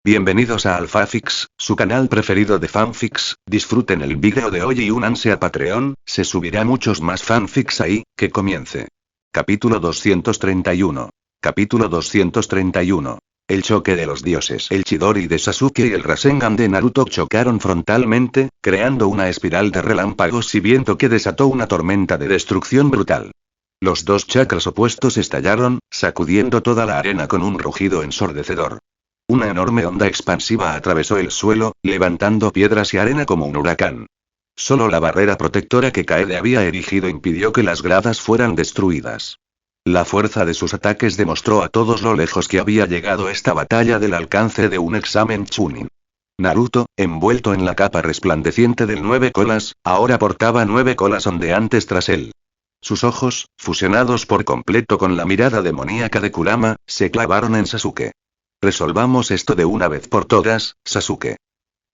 Bienvenidos a AlphaFix, su canal preferido de fanfics. Disfruten el vídeo de hoy y únanse a Patreon, se subirá muchos más fanfics ahí. Que comience. Capítulo 231. Capítulo 231. El choque de los dioses. El Chidori de Sasuke y el Rasengan de Naruto chocaron frontalmente, creando una espiral de relámpagos y viento que desató una tormenta de destrucción brutal. Los dos chakras opuestos estallaron, sacudiendo toda la arena con un rugido ensordecedor. Una enorme onda expansiva atravesó el suelo, levantando piedras y arena como un huracán. Solo la barrera protectora que Kaede había erigido impidió que las gradas fueran destruidas. La fuerza de sus ataques demostró a todos lo lejos que había llegado esta batalla del alcance de un examen Chunin. Naruto, envuelto en la capa resplandeciente del 9 colas, ahora portaba 9 colas ondeantes tras él. Sus ojos, fusionados por completo con la mirada demoníaca de Kurama, se clavaron en Sasuke. Resolvamos esto de una vez por todas, Sasuke.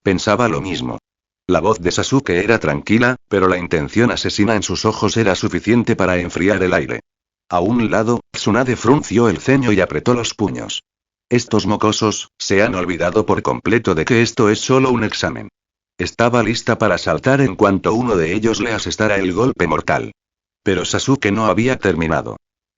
Pensaba lo mismo. La voz de Sasuke era tranquila, pero la intención asesina en sus ojos era suficiente para enfriar el aire. A un lado, Tsunade frunció el ceño y apretó los puños. Estos mocosos, se han olvidado por completo de que esto es solo un examen. Estaba lista para saltar en cuanto uno de ellos le asestara el golpe mortal. Pero Sasuke no había terminado.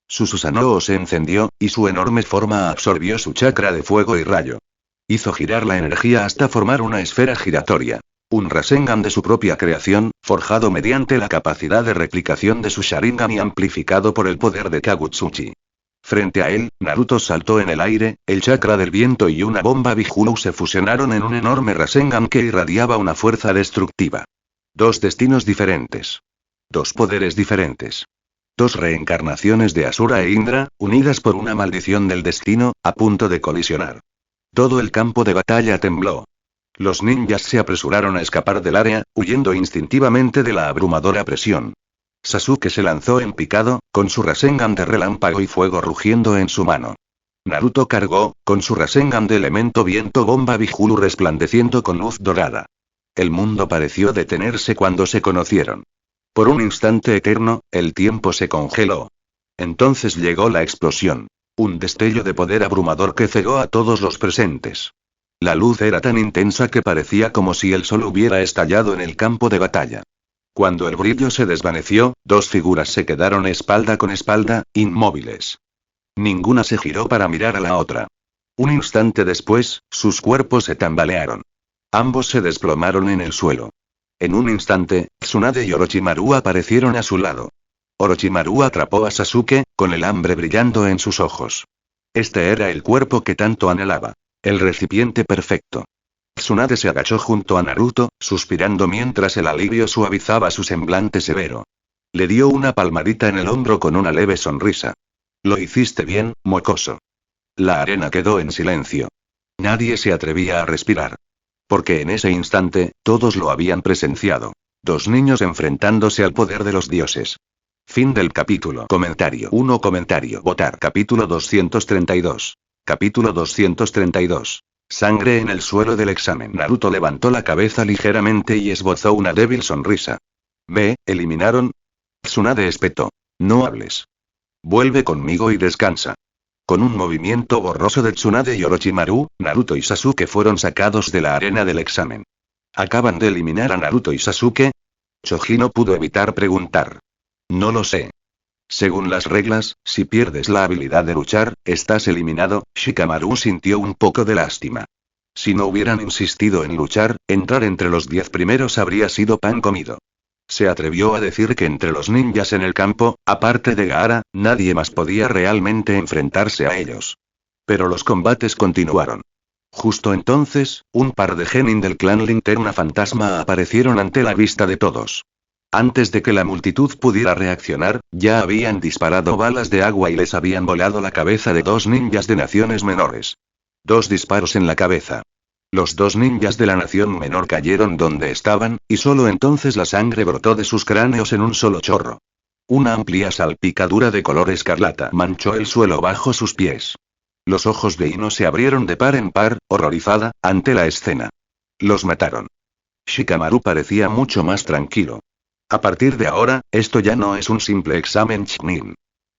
Su Susanoo se encendió, y su enorme forma absorbió su chakra de fuego y rayo. Hizo girar la energía hasta formar una esfera giratoria. Un Rasengan de su propia creación, forjado mediante la capacidad de replicación de su Sharingan y amplificado por el poder de Kagutsuchi. Frente a él, Naruto saltó en el aire, el chakra del viento y una bomba Bihulu se fusionaron en un enorme Rasengan que irradiaba una fuerza destructiva. Dos destinos diferentes. Dos poderes diferentes. Dos reencarnaciones de Asura e Indra, unidas por una maldición del destino, a punto de colisionar. Todo el campo de batalla tembló. Los ninjas se apresuraron a escapar del área, huyendo instintivamente de la abrumadora presión. Sasuke se lanzó en picado, con su Rasengan de relámpago y fuego rugiendo en su mano. Naruto cargó, con su Rasengan de elemento viento bomba Bihulu resplandeciendo con luz dorada. El mundo pareció detenerse cuando se conocieron. Por un instante eterno, el tiempo se congeló. Entonces llegó la explosión. Un destello de poder abrumador que cegó a todos los presentes. La luz era tan intensa que parecía como si el sol hubiera estallado en el campo de batalla. Cuando el brillo se desvaneció, dos figuras se quedaron espalda con espalda, inmóviles. Ninguna se giró para mirar a la otra. Un instante después, sus cuerpos se tambalearon. Ambos se desplomaron en el suelo. En un instante, Tsunade y Orochimaru aparecieron a su lado. Orochimaru atrapó a Sasuke, con el hambre brillando en sus ojos. Este era el cuerpo que tanto anhelaba. El recipiente perfecto. Tsunade se agachó junto a Naruto, suspirando mientras el alivio suavizaba su semblante severo. Le dio una palmadita en el hombro con una leve sonrisa. Lo hiciste bien, mocoso. La arena quedó en silencio. Nadie se atrevía a respirar. Porque en ese instante, todos lo habían presenciado. Dos niños enfrentándose al poder de los dioses. Fin del capítulo. Comentario 1. Comentario. Votar. Capítulo 232. Capítulo 232. Sangre en el suelo del examen. Naruto levantó la cabeza ligeramente y esbozó una débil sonrisa. ¿Me eliminaron? Tsunade espetó. No hables. Vuelve conmigo y descansa. Con un movimiento borroso de Tsunade y Orochimaru, Naruto y Sasuke fueron sacados de la arena del examen. ¿Acaban de eliminar a Naruto y Sasuke? Choji no pudo evitar preguntar. No lo sé. Según las reglas, si pierdes la habilidad de luchar, estás eliminado. Shikamaru sintió un poco de lástima. Si no hubieran insistido en luchar, entrar entre los 10 primeros habría sido pan comido. Se atrevió a decir que entre los ninjas en el campo, aparte de Gaara, nadie más podía realmente enfrentarse a ellos. Pero los combates continuaron. Justo entonces, un par de genin del clan Linterna Fantasma aparecieron ante la vista de todos. Antes de que la multitud pudiera reaccionar, ya habían disparado balas de agua y les habían volado la cabeza de dos ninjas de naciones menores. 2 disparos en la cabeza. Los dos ninjas de la nación menor cayeron donde estaban, y solo entonces la sangre brotó de sus cráneos en un solo chorro. Una amplia salpicadura de color escarlata manchó el suelo bajo sus pies. Los ojos de Ino se abrieron de par en par, horrorizada, ante la escena. Los mataron. Shikamaru parecía mucho más tranquilo. A partir de ahora, esto ya no es un simple examen Chunin.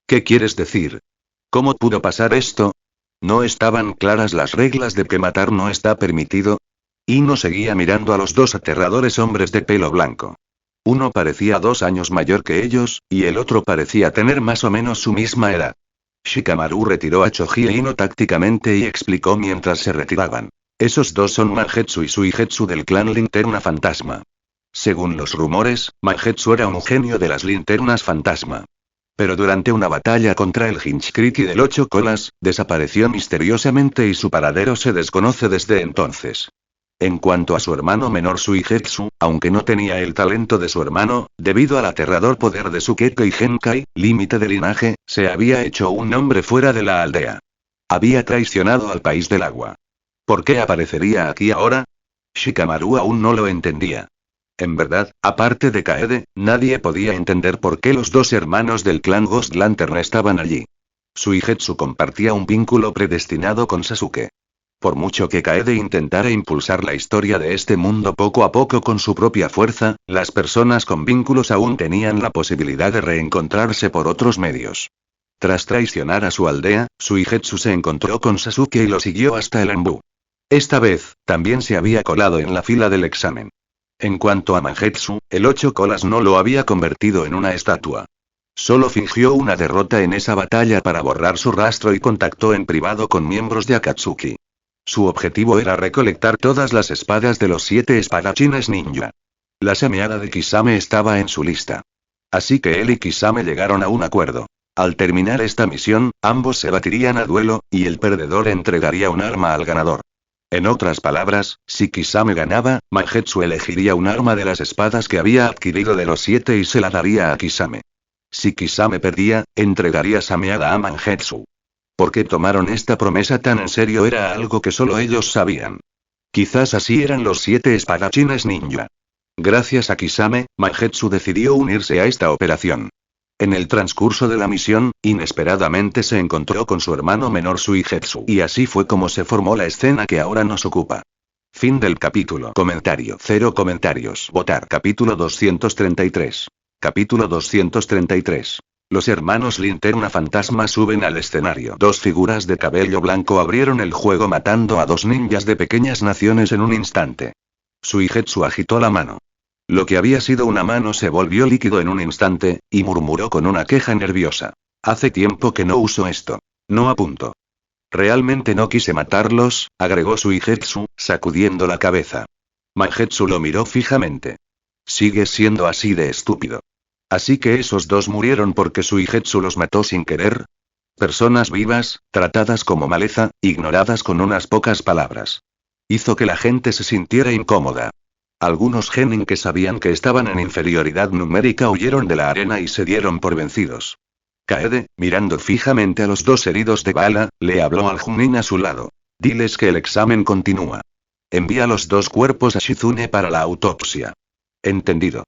¿Qué quieres decir? ¿Cómo pudo pasar esto? ¿No estaban claras las reglas de que matar no está permitido? Ino seguía mirando a los dos aterradores hombres de pelo blanco. Uno parecía 2 años mayor que ellos, y el otro parecía tener más o menos su misma edad. Shikamaru retiró a Choji e Ino tácticamente y explicó mientras se retiraban. Esos dos son Mangetsu y Suigetsu del clan Linterna Fantasma. Según los rumores, Mangetsu era un genio de las linternas fantasma. Pero durante una batalla contra el Hinchkriki del 8 colas, desapareció misteriosamente y su paradero se desconoce desde entonces. En cuanto a su hermano menor Suigetsu, aunque no tenía el talento de su hermano, debido al aterrador poder de su Kekkei Genkai, límite de linaje, se había hecho un nombre fuera de la aldea. Había traicionado al país del agua. ¿Por qué aparecería aquí ahora? Shikamaru aún no lo entendía. En verdad, aparte de Kaede, nadie podía entender por qué los dos hermanos del clan Ghost Lantern estaban allí. Suigetsu compartía un vínculo predestinado con Sasuke. Por mucho que Kaede intentara impulsar la historia de este mundo poco a poco con su propia fuerza, las personas con vínculos aún tenían la posibilidad de reencontrarse por otros medios. Tras traicionar a su aldea, Suigetsu se encontró con Sasuke y lo siguió hasta el Enbu. Esta vez, también se había colado en la fila del examen. En cuanto a Mangetsu, el 8 colas no lo había convertido en una estatua. Solo fingió una derrota en esa batalla para borrar su rastro y contactó en privado con miembros de Akatsuki. Su objetivo era recolectar todas las espadas de los 7 espadachines ninja. La semeada de Kisame estaba en su lista. Así que él y Kisame llegaron a un acuerdo. Al terminar esta misión, ambos se batirían a duelo, y el perdedor entregaría un arma al ganador. En otras palabras, si Kisame ganaba, Mangetsu elegiría un arma de las espadas que había adquirido de los 7 y se la daría a Kisame. Si Kisame perdía, entregaría Sameada a Mangetsu. ¿Por qué tomaron esta promesa tan en serio? Era algo que solo ellos sabían. Quizás así eran los 7 espadachines ninja. Gracias a Kisame, Mangetsu decidió unirse a esta operación. En el transcurso de la misión, inesperadamente se encontró con su hermano menor Suigetsu. Y así fue como se formó la escena que ahora nos ocupa. Fin del capítulo. Comentario. 0 comentarios. Votar. Capítulo 233. Capítulo 233. Los hermanos Linterna Fantasma suben al escenario. Dos figuras de cabello blanco abrieron el juego matando a 2 ninjas de pequeñas naciones en un instante. Suigetsu agitó la mano. Lo que había sido una mano se volvió líquido en un instante, y murmuró con una queja nerviosa. Hace tiempo que no uso esto. No apunto. Realmente no quise matarlos, agregó Suigetsu, sacudiendo la cabeza. Mangetsu lo miró fijamente. Sigues siendo así de estúpido. ¿Así que esos dos murieron porque Suigetsu los mató sin querer? Personas vivas, tratadas como maleza, ignoradas con unas pocas palabras. Hizo que la gente se sintiera incómoda. Algunos genin que sabían que estaban en inferioridad numérica huyeron de la arena y se dieron por vencidos. Kaede, mirando fijamente a los dos heridos de bala, le habló al Junin a su lado. Diles que el examen continúa. Envía los 2 cuerpos a Shizune para la autopsia. Entendido.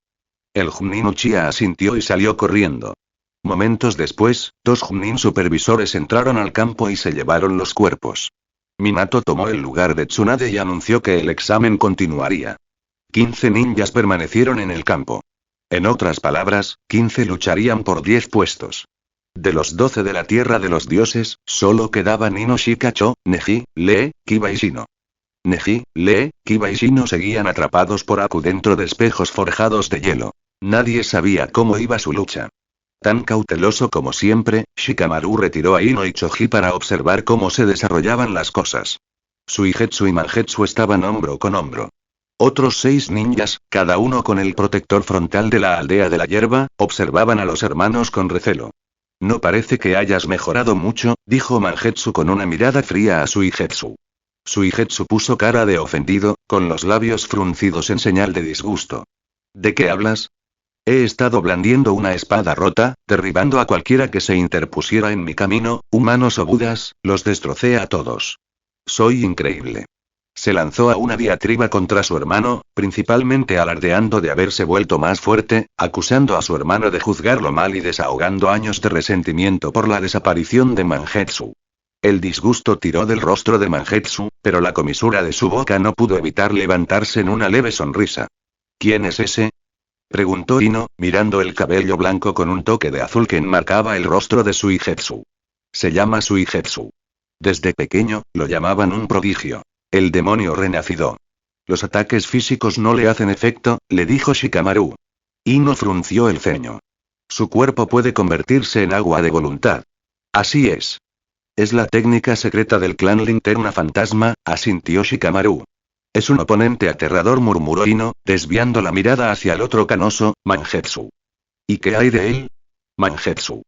El Junin Uchiha asintió y salió corriendo. Momentos después, 2 Junin supervisores entraron al campo y se llevaron los cuerpos. Minato tomó el lugar de Tsunade y anunció que el examen continuaría. 15 ninjas permanecieron en el campo. En otras palabras, 15 lucharían por 10 puestos. De los 12 de la Tierra de los Dioses, solo quedaban Ino Shikacho, Neji, Lee, Kiba y Shino. Neji, Lee, Kiba y Shino seguían atrapados por Aku dentro de espejos forjados de hielo. Nadie sabía cómo iba su lucha. Tan cauteloso como siempre, Shikamaru retiró a Ino y Choji para observar cómo se desarrollaban las cosas. Suigetsu y Mangetsu estaban hombro con hombro. Otros 6 ninjas, cada uno con el protector frontal de la aldea de la hierba, observaban a los hermanos con recelo. No parece que hayas mejorado mucho, dijo Mangetsu con una mirada fría a Suigetsu. Suigetsu puso cara de ofendido, con los labios fruncidos en señal de disgusto. ¿De qué hablas? He estado blandiendo una espada rota, derribando a cualquiera que se interpusiera en mi camino, humanos o budas, los destrocé a todos. Soy increíble. Se lanzó a una diatriba contra su hermano, principalmente alardeando de haberse vuelto más fuerte, acusando a su hermano de juzgarlo mal y desahogando años de resentimiento por la desaparición de Mangetsu. El disgusto tiró del rostro de Mangetsu, pero la comisura de su boca no pudo evitar levantarse en una leve sonrisa. ¿Quién es ese? Preguntó Ino, mirando el cabello blanco con un toque de azul que enmarcaba el rostro de Suigetsu. Se llama Suigetsu. Desde pequeño, lo llamaban un prodigio. El demonio renacido. Los ataques físicos no le hacen efecto, le dijo Shikamaru. Ino frunció el ceño. Su cuerpo puede convertirse en agua de voluntad. Así es. Es la técnica secreta del clan Linterna Fantasma, asintió Shikamaru. Es un oponente aterrador, murmuró Ino, desviando la mirada hacia el otro canoso, Mangetsu. ¿Y qué hay de él? Mangetsu.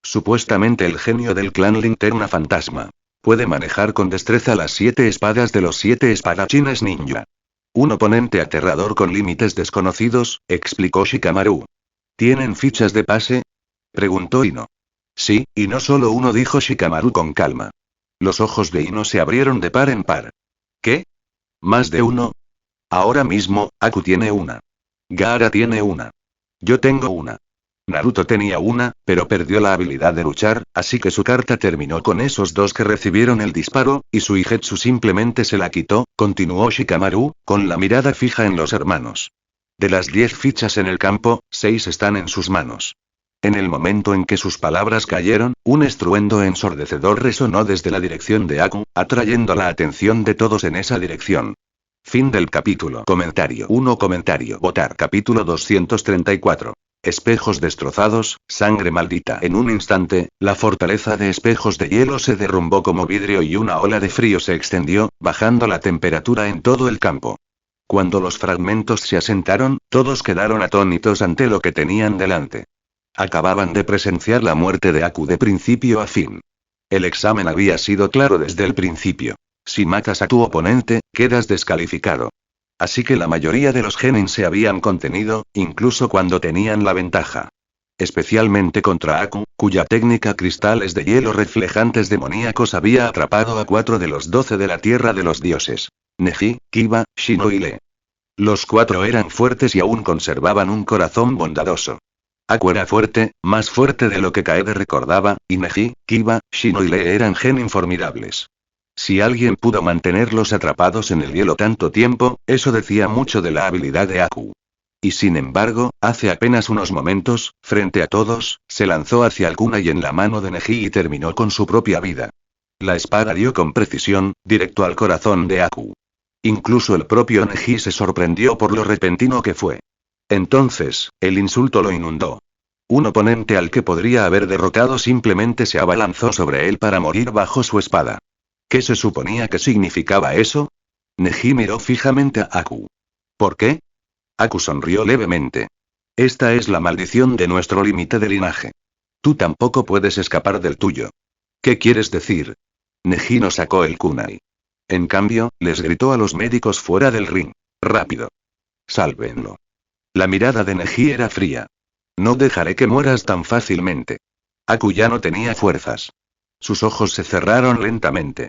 Supuestamente el genio del clan Linterna Fantasma. Puede manejar con destreza las 7 espadas de los 7 espadachines ninja. Un oponente aterrador con límites desconocidos, explicó Shikamaru. ¿Tienen fichas de pase? Preguntó Ino. Sí, y no solo uno, dijo Shikamaru con calma. Los ojos de Ino se abrieron de par en par. ¿Qué? ¿Más de uno? Ahora mismo, Aku tiene una. Gaara tiene una. Yo tengo una. Naruto tenía una, pero perdió la habilidad de luchar, así que su carta terminó con esos dos que recibieron el disparo, y Suigetsu simplemente se la quitó, continuó Shikamaru, con la mirada fija en los hermanos. De las 10 fichas en el campo, 6 están en sus manos. En el momento en que sus palabras cayeron, un estruendo ensordecedor resonó desde la dirección de Aku, atrayendo la atención de todos en esa dirección. Fin del capítulo. Comentario 1. Comentario. Votar. Capítulo 234. Espejos destrozados, sangre maldita. En un instante, la fortaleza de espejos de hielo se derrumbó como vidrio y una ola de frío se extendió, bajando la temperatura en todo el campo. Cuando los fragmentos se asentaron, todos quedaron atónitos ante lo que tenían delante. Acababan de presenciar la muerte de Aku de principio a fin. El examen había sido claro desde el principio. Si matas a tu oponente, quedas descalificado. Así que la mayoría de los genin se habían contenido, incluso cuando tenían la ventaja. Especialmente contra Aku, cuya técnica cristales de hielo reflejantes demoníacos había atrapado a 4 de los 12 de la tierra de los dioses. Neji, Kiba, Shino y Lee. Los 4 eran fuertes y aún conservaban un corazón bondadoso. Aku era fuerte, más fuerte de lo que Kaede recordaba, y Neji, Kiba, Shino y Lee eran genin formidables. Si alguien pudo mantenerlos atrapados en el hielo tanto tiempo, eso decía mucho de la habilidad de Aku. Y sin embargo, hace apenas unos momentos, frente a todos, se lanzó hacia el kunai en la mano de Neji y terminó con su propia vida. La espada dio con precisión, directo al corazón de Aku. Incluso el propio Neji se sorprendió por lo repentino que fue. Entonces, el insulto lo inundó. Un oponente al que podría haber derrotado simplemente se abalanzó sobre él para morir bajo su espada. ¿Qué se suponía que significaba eso? Neji miró fijamente a Aku. ¿Por qué? Aku sonrió levemente. Esta es la maldición de nuestro límite de linaje. Tú tampoco puedes escapar del tuyo. ¿Qué quieres decir? Neji no sacó el kunai. En cambio, les gritó a los médicos fuera del ring. ¡Rápido! ¡Sálvenlo! La mirada de Neji era fría. No dejaré que mueras tan fácilmente. Aku ya no tenía fuerzas. Sus ojos se cerraron lentamente.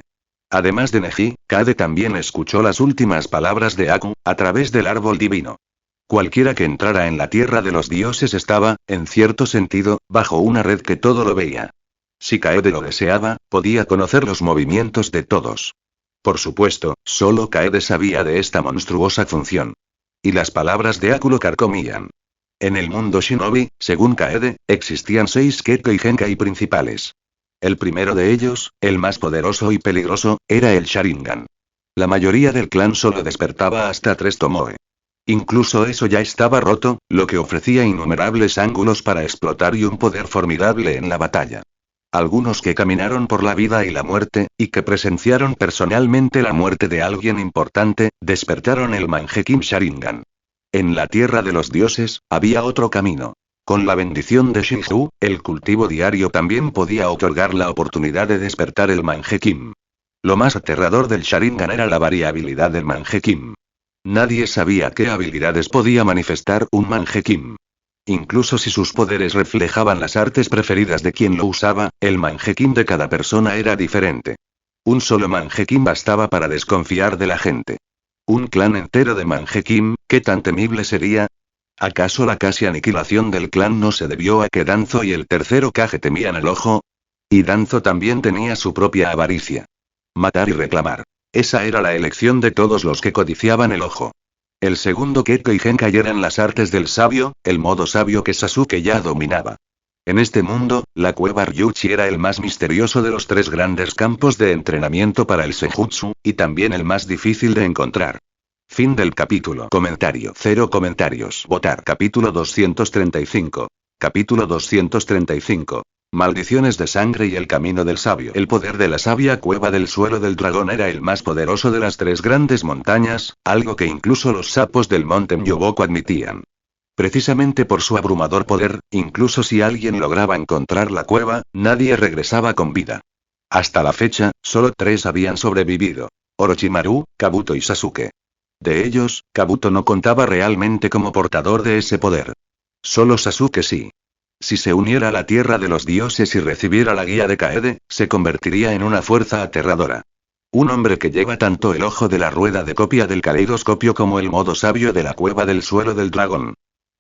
Además de Neji, Kade también escuchó las últimas palabras de Aku, a través del árbol divino. Cualquiera que entrara en la tierra de los dioses estaba, en cierto sentido, bajo una red que todo lo veía. Si Kaede lo deseaba, podía conocer los movimientos de todos. Por supuesto, solo Kaede sabía de esta monstruosa función. Y las palabras de Aku lo carcomían. En el mundo shinobi, según Kaede, existían 6 Kekkei Genkai principales. El primero de ellos, el más poderoso y peligroso, era el Sharingan. La mayoría del clan solo despertaba hasta 3 Tomoe. Incluso eso ya estaba roto, lo que ofrecía innumerables ángulos para explotar y un poder formidable en la batalla. Algunos que caminaron por la vida y la muerte, y que presenciaron personalmente la muerte de alguien importante, despertaron el Mangekyou Sharingan. En la tierra de los dioses, había otro camino. Con la bendición de Shinju, el cultivo diario también podía otorgar la oportunidad de despertar el Mangekyou. Lo más aterrador del Sharingan era la variabilidad del Mangekyou. Nadie sabía qué habilidades podía manifestar un Mangekyou. Incluso si sus poderes reflejaban las artes preferidas de quien lo usaba, el Mangekyou de cada persona era diferente. Un solo Mangekyou bastaba para desconfiar de la gente. Un clan entero de Mangekyou, ¿qué tan temible sería? ¿Acaso la casi aniquilación del clan no se debió a que Danzo y el tercer Hokage temían el ojo? Y Danzo también tenía su propia avaricia. Matar y reclamar. Esa era la elección de todos los que codiciaban el ojo. El segundo Kekkei Genkai eran las artes del sabio, el modo sabio que Sasuke ya dominaba. En este mundo, la cueva Ryuchi era el más misterioso de los 3 grandes campos de entrenamiento para el Senjutsu, y también el más difícil de encontrar. Fin del capítulo. Comentario. 0 comentarios. Votar. Capítulo 235. Capítulo 235. Maldiciones de sangre y el camino del sabio. El poder de la sabia cueva del suelo del dragón era el más poderoso de las 3 grandes montañas, algo que incluso los sapos del monte Myoboku admitían. Precisamente por su abrumador poder, incluso si alguien lograba encontrar la cueva, nadie regresaba con vida. Hasta la fecha, solo 3 habían sobrevivido: Orochimaru, Kabuto y Sasuke. De ellos, Kabuto no contaba realmente como portador de ese poder. Solo Sasuke sí. Si se uniera a la tierra de los dioses y recibiera la guía de Kaede, se convertiría en una fuerza aterradora. Un hombre que lleva tanto el ojo de la rueda de copia del caleidoscopio como el modo sabio de la cueva del suelo del dragón.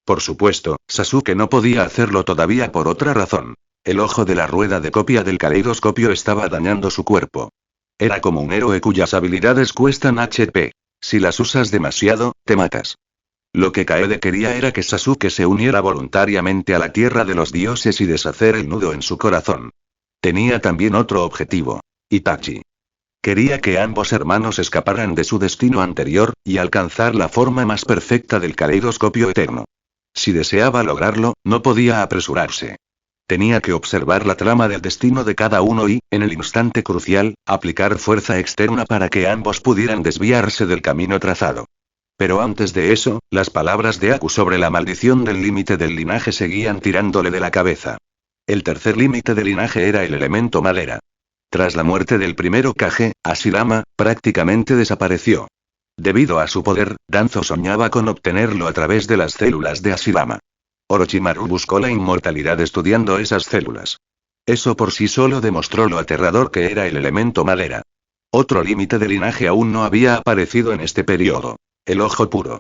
Por supuesto, Sasuke no podía hacerlo todavía por otra razón. El ojo de la rueda de copia del caleidoscopio estaba dañando su cuerpo. Era como un héroe cuyas habilidades cuestan HP. Si las usas demasiado, te matas. Lo que Kaede quería era que Sasuke se uniera voluntariamente a la tierra de los dioses y deshacer el nudo en su corazón. Tenía también otro objetivo: Itachi. Quería que ambos hermanos escaparan de su destino anterior, y alcanzar la forma más perfecta del caleidoscopio eterno. Si deseaba lograrlo, no podía apresurarse. Tenía que observar la trama del destino de cada uno y, en el instante crucial, aplicar fuerza externa para que ambos pudieran desviarse del camino trazado. Pero antes de eso, las palabras de Aku sobre la maldición del límite del linaje seguían tirándole de la cabeza. El tercer límite del linaje era el elemento madera. Tras la muerte del primer Hokage, Hashirama, prácticamente desapareció. Debido a su poder, Danzo soñaba con obtenerlo a través de las células de Hashirama. Orochimaru buscó la inmortalidad estudiando esas células. Eso por sí solo demostró lo aterrador que era el elemento madera. Otro límite de linaje aún no había aparecido en este periodo: el ojo puro.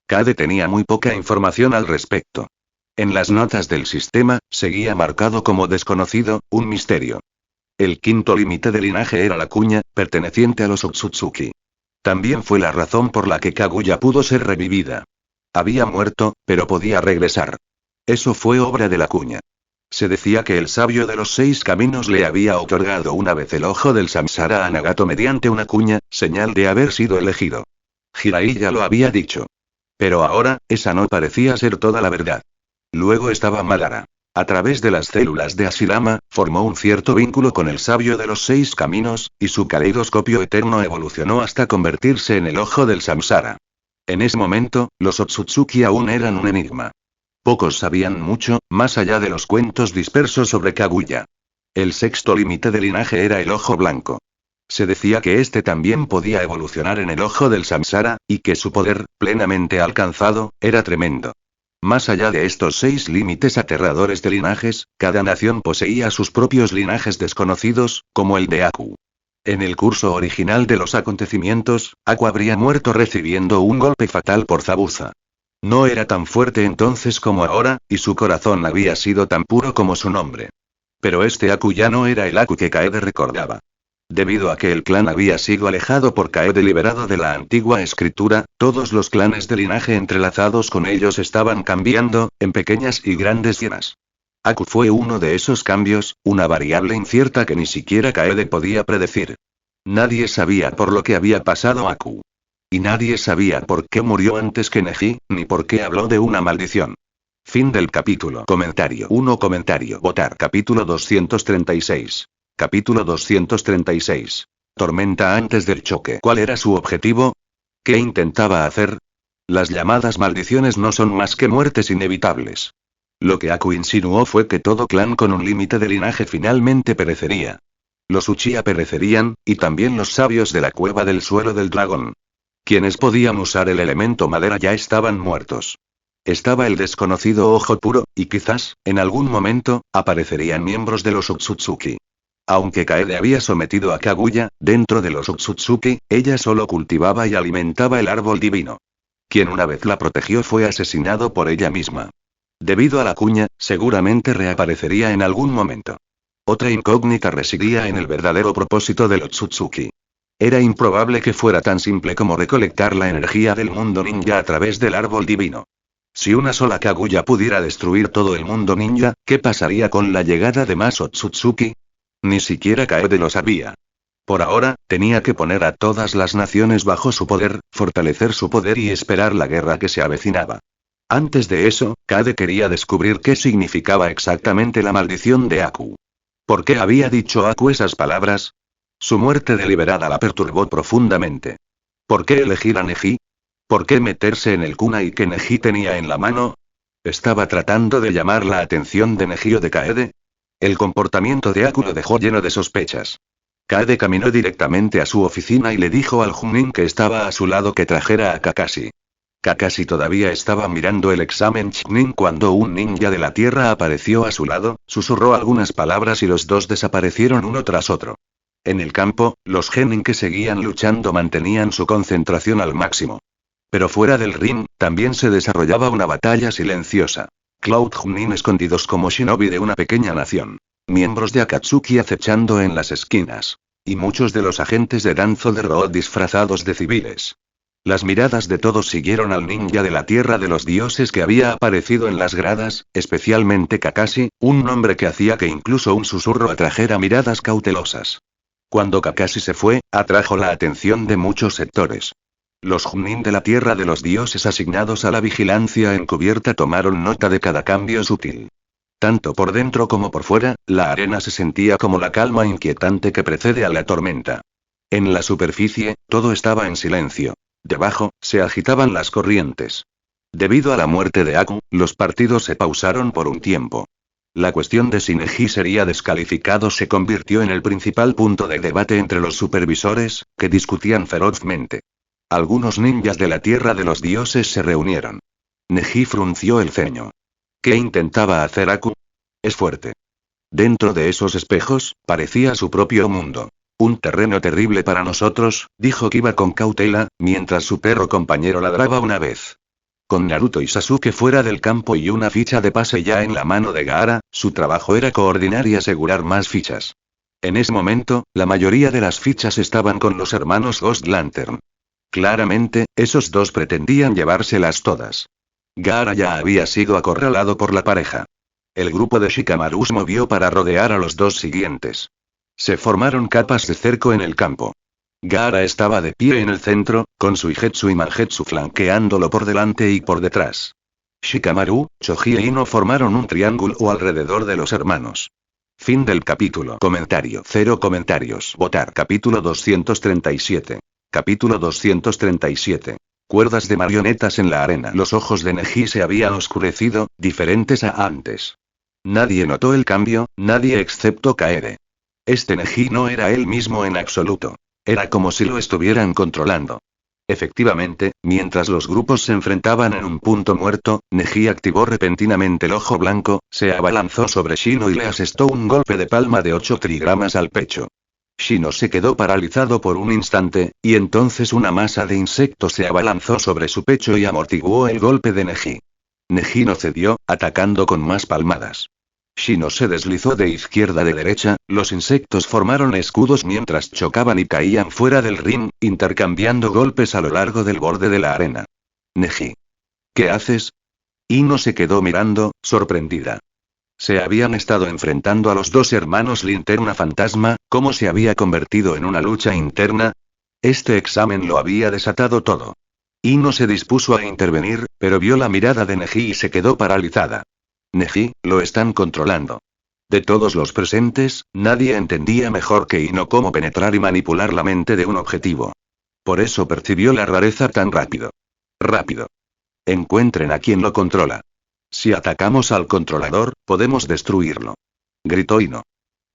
Kade tenía muy poca información al respecto. En las notas del sistema, seguía marcado como desconocido, un misterio. El quinto límite de linaje era la cuña, perteneciente a los Otsutsuki. También fue la razón por la que Kaguya pudo ser revivida. Había muerto, pero podía regresar. Eso fue obra de la cuña. Se decía que el sabio de los 6 caminos le había otorgado una vez el ojo del samsara a Nagato mediante una cuña, señal de haber sido elegido. Jirai ya lo había dicho. Pero ahora, esa no parecía ser toda la verdad. Luego estaba Madara. A través de las células de Hashirama, formó un cierto vínculo con el sabio de los 6 caminos, y su caleidoscopio eterno evolucionó hasta convertirse en el ojo del samsara. En ese momento, los Otsutsuki aún eran un enigma. Pocos sabían mucho, más allá de los cuentos dispersos sobre Kaguya. El sexto límite de linaje era el ojo blanco. Se decía que este también podía evolucionar en el ojo del samsara, y que su poder, plenamente alcanzado, era tremendo. Más allá de estos 6 límites aterradores de linajes, cada nación poseía sus propios linajes desconocidos, como el de Aku. En el curso original de los acontecimientos, Aku habría muerto recibiendo un golpe fatal por Zabuza. No era tan fuerte entonces como ahora, y su corazón había sido tan puro como su nombre. Pero este Aku ya no era el Aku que Kaede recordaba. Debido a que el clan había sido alejado por Kaede liberado de la antigua escritura, todos los clanes de linaje entrelazados con ellos estaban cambiando, en pequeñas y grandes hienas. Aku fue uno de esos cambios, una variable incierta que ni siquiera Kaede podía predecir. Nadie sabía por lo que había pasado a Aku. Y nadie sabía por qué murió antes que Neji, ni por qué habló de una maldición. Fin del capítulo. Comentario 1. Comentario. Votar. Capítulo 236. Capítulo 236. Tormenta antes del choque. ¿Cuál era su objetivo? ¿Qué intentaba hacer? Las llamadas maldiciones no son más que muertes inevitables. Lo que Aku insinuó fue que todo clan con un límite de linaje finalmente perecería. Los Uchiha perecerían, y también los sabios de la cueva del suelo del dragón. Quienes podían usar el elemento madera ya estaban muertos. Estaba el desconocido ojo puro, y quizás, en algún momento, aparecerían miembros de los Otsutsuki. Aunque Kaede había sometido a Kaguya, dentro de los Otsutsuki, ella solo cultivaba y alimentaba el árbol divino. Quien una vez la protegió fue asesinado por ella misma. Debido a la cuña, seguramente reaparecería en algún momento. Otra incógnita residía en el verdadero propósito del Otsutsuki. Era improbable que fuera tan simple como recolectar la energía del mundo ninja a través del árbol divino. Si una sola Kaguya pudiera destruir todo el mundo ninja, ¿qué pasaría con la llegada de más Otsutsuki? Ni siquiera Kaede lo sabía. Por ahora, tenía que poner a todas las naciones bajo su poder, fortalecer su poder y esperar la guerra que se avecinaba. Antes de eso, Kaede quería descubrir qué significaba exactamente la maldición de Aku. ¿Por qué había dicho Aku esas palabras? Su muerte deliberada la perturbó profundamente. ¿Por qué elegir a Neji? ¿Por qué meterse en el kunai que Neji tenía en la mano? ¿Estaba tratando de llamar la atención de Neji o de Kaede? El comportamiento de Aku lo dejó lleno de sospechas. Kaede caminó directamente a su oficina y le dijo al Junin que estaba a su lado que trajera a Kakashi. Kakashi todavía estaba mirando el examen Chunin cuando un ninja de la tierra apareció a su lado, susurró algunas palabras y los dos desaparecieron uno tras otro. En el campo, los genin que seguían luchando mantenían su concentración al máximo. Pero fuera del ring, también se desarrollaba una batalla silenciosa. Cloud Junin escondidos como shinobi de una pequeña nación. Miembros de Akatsuki acechando en las esquinas. Y muchos de los agentes de Danzo de Road disfrazados de civiles. Las miradas de todos siguieron al ninja de la tierra de los dioses que había aparecido en las gradas, especialmente Kakashi, un nombre que hacía que incluso un susurro atrajera miradas cautelosas. Cuando Kakashi se fue, atrajo la atención de muchos sectores. Los Junin de la tierra de los dioses asignados a la vigilancia encubierta tomaron nota de cada cambio sutil. Tanto por dentro como por fuera, la arena se sentía como la calma inquietante que precede a la tormenta. En la superficie, todo estaba en silencio. Debajo, se agitaban las corrientes. Debido a la muerte de Aku, los partidos se pausaron por un tiempo. La cuestión de si Neji sería descalificado se convirtió en el principal punto de debate entre los supervisores, que discutían ferozmente. Algunos ninjas de la tierra de los dioses se reunieron. Neji frunció el ceño. ¿Qué intentaba hacer Aku? Es fuerte. Dentro de esos espejos, parecía su propio mundo. Un terreno terrible para nosotros, dijo Kiba con cautela, mientras su perro compañero ladraba una vez. Con Naruto y Sasuke fuera del campo y una ficha de pase ya en la mano de Gaara, su trabajo era coordinar y asegurar más fichas. En ese momento, la mayoría de las fichas estaban con los hermanos Ghost Lantern. Claramente, esos dos pretendían llevárselas todas. Gaara ya había sido acorralado por la pareja. El grupo de Shikamaru se movió para rodear a los dos siguientes. Se formaron capas de cerco en el campo. Gaara estaba de pie en el centro, con Suigetsu y Mangetsu flanqueándolo por delante y por detrás. Shikamaru, Choji e Ino formaron un triángulo alrededor de los hermanos. Fin del capítulo. Comentario. 0 comentarios. Votar. Capítulo 237. Capítulo 237. Cuerdas de marionetas en la arena. Los ojos de Neji se habían oscurecido, diferentes a antes. Nadie notó el cambio, nadie excepto Kaede. Este Neji no era él mismo en absoluto. Era como si lo estuvieran controlando. Efectivamente, mientras los grupos se enfrentaban en un punto muerto, Neji activó repentinamente el ojo blanco, se abalanzó sobre Shino y le asestó un golpe de palma de 8 trigramas al pecho. Shino se quedó paralizado por un instante, y entonces una masa de insectos se abalanzó sobre su pecho y amortiguó el golpe de Neji. Neji no cedió, atacando con más palmadas. Shino se deslizó de izquierda a derecha, los insectos formaron escudos mientras chocaban y caían fuera del ring, intercambiando golpes a lo largo del borde de la arena. Neji. ¿Qué haces? Ino se quedó mirando, sorprendida. Se habían estado enfrentando a los dos hermanos Linterna Fantasma, ¿cómo se había convertido en una lucha interna? Este examen lo había desatado todo. Ino se dispuso a intervenir, pero vio la mirada de Neji y se quedó paralizada. Neji, lo están controlando. De todos los presentes, nadie entendía mejor que Ino cómo penetrar y manipular la mente de un objetivo. Por eso percibió la rareza tan rápido. Rápido. Encuentren a quien lo controla. Si atacamos al controlador, podemos destruirlo. Gritó Ino.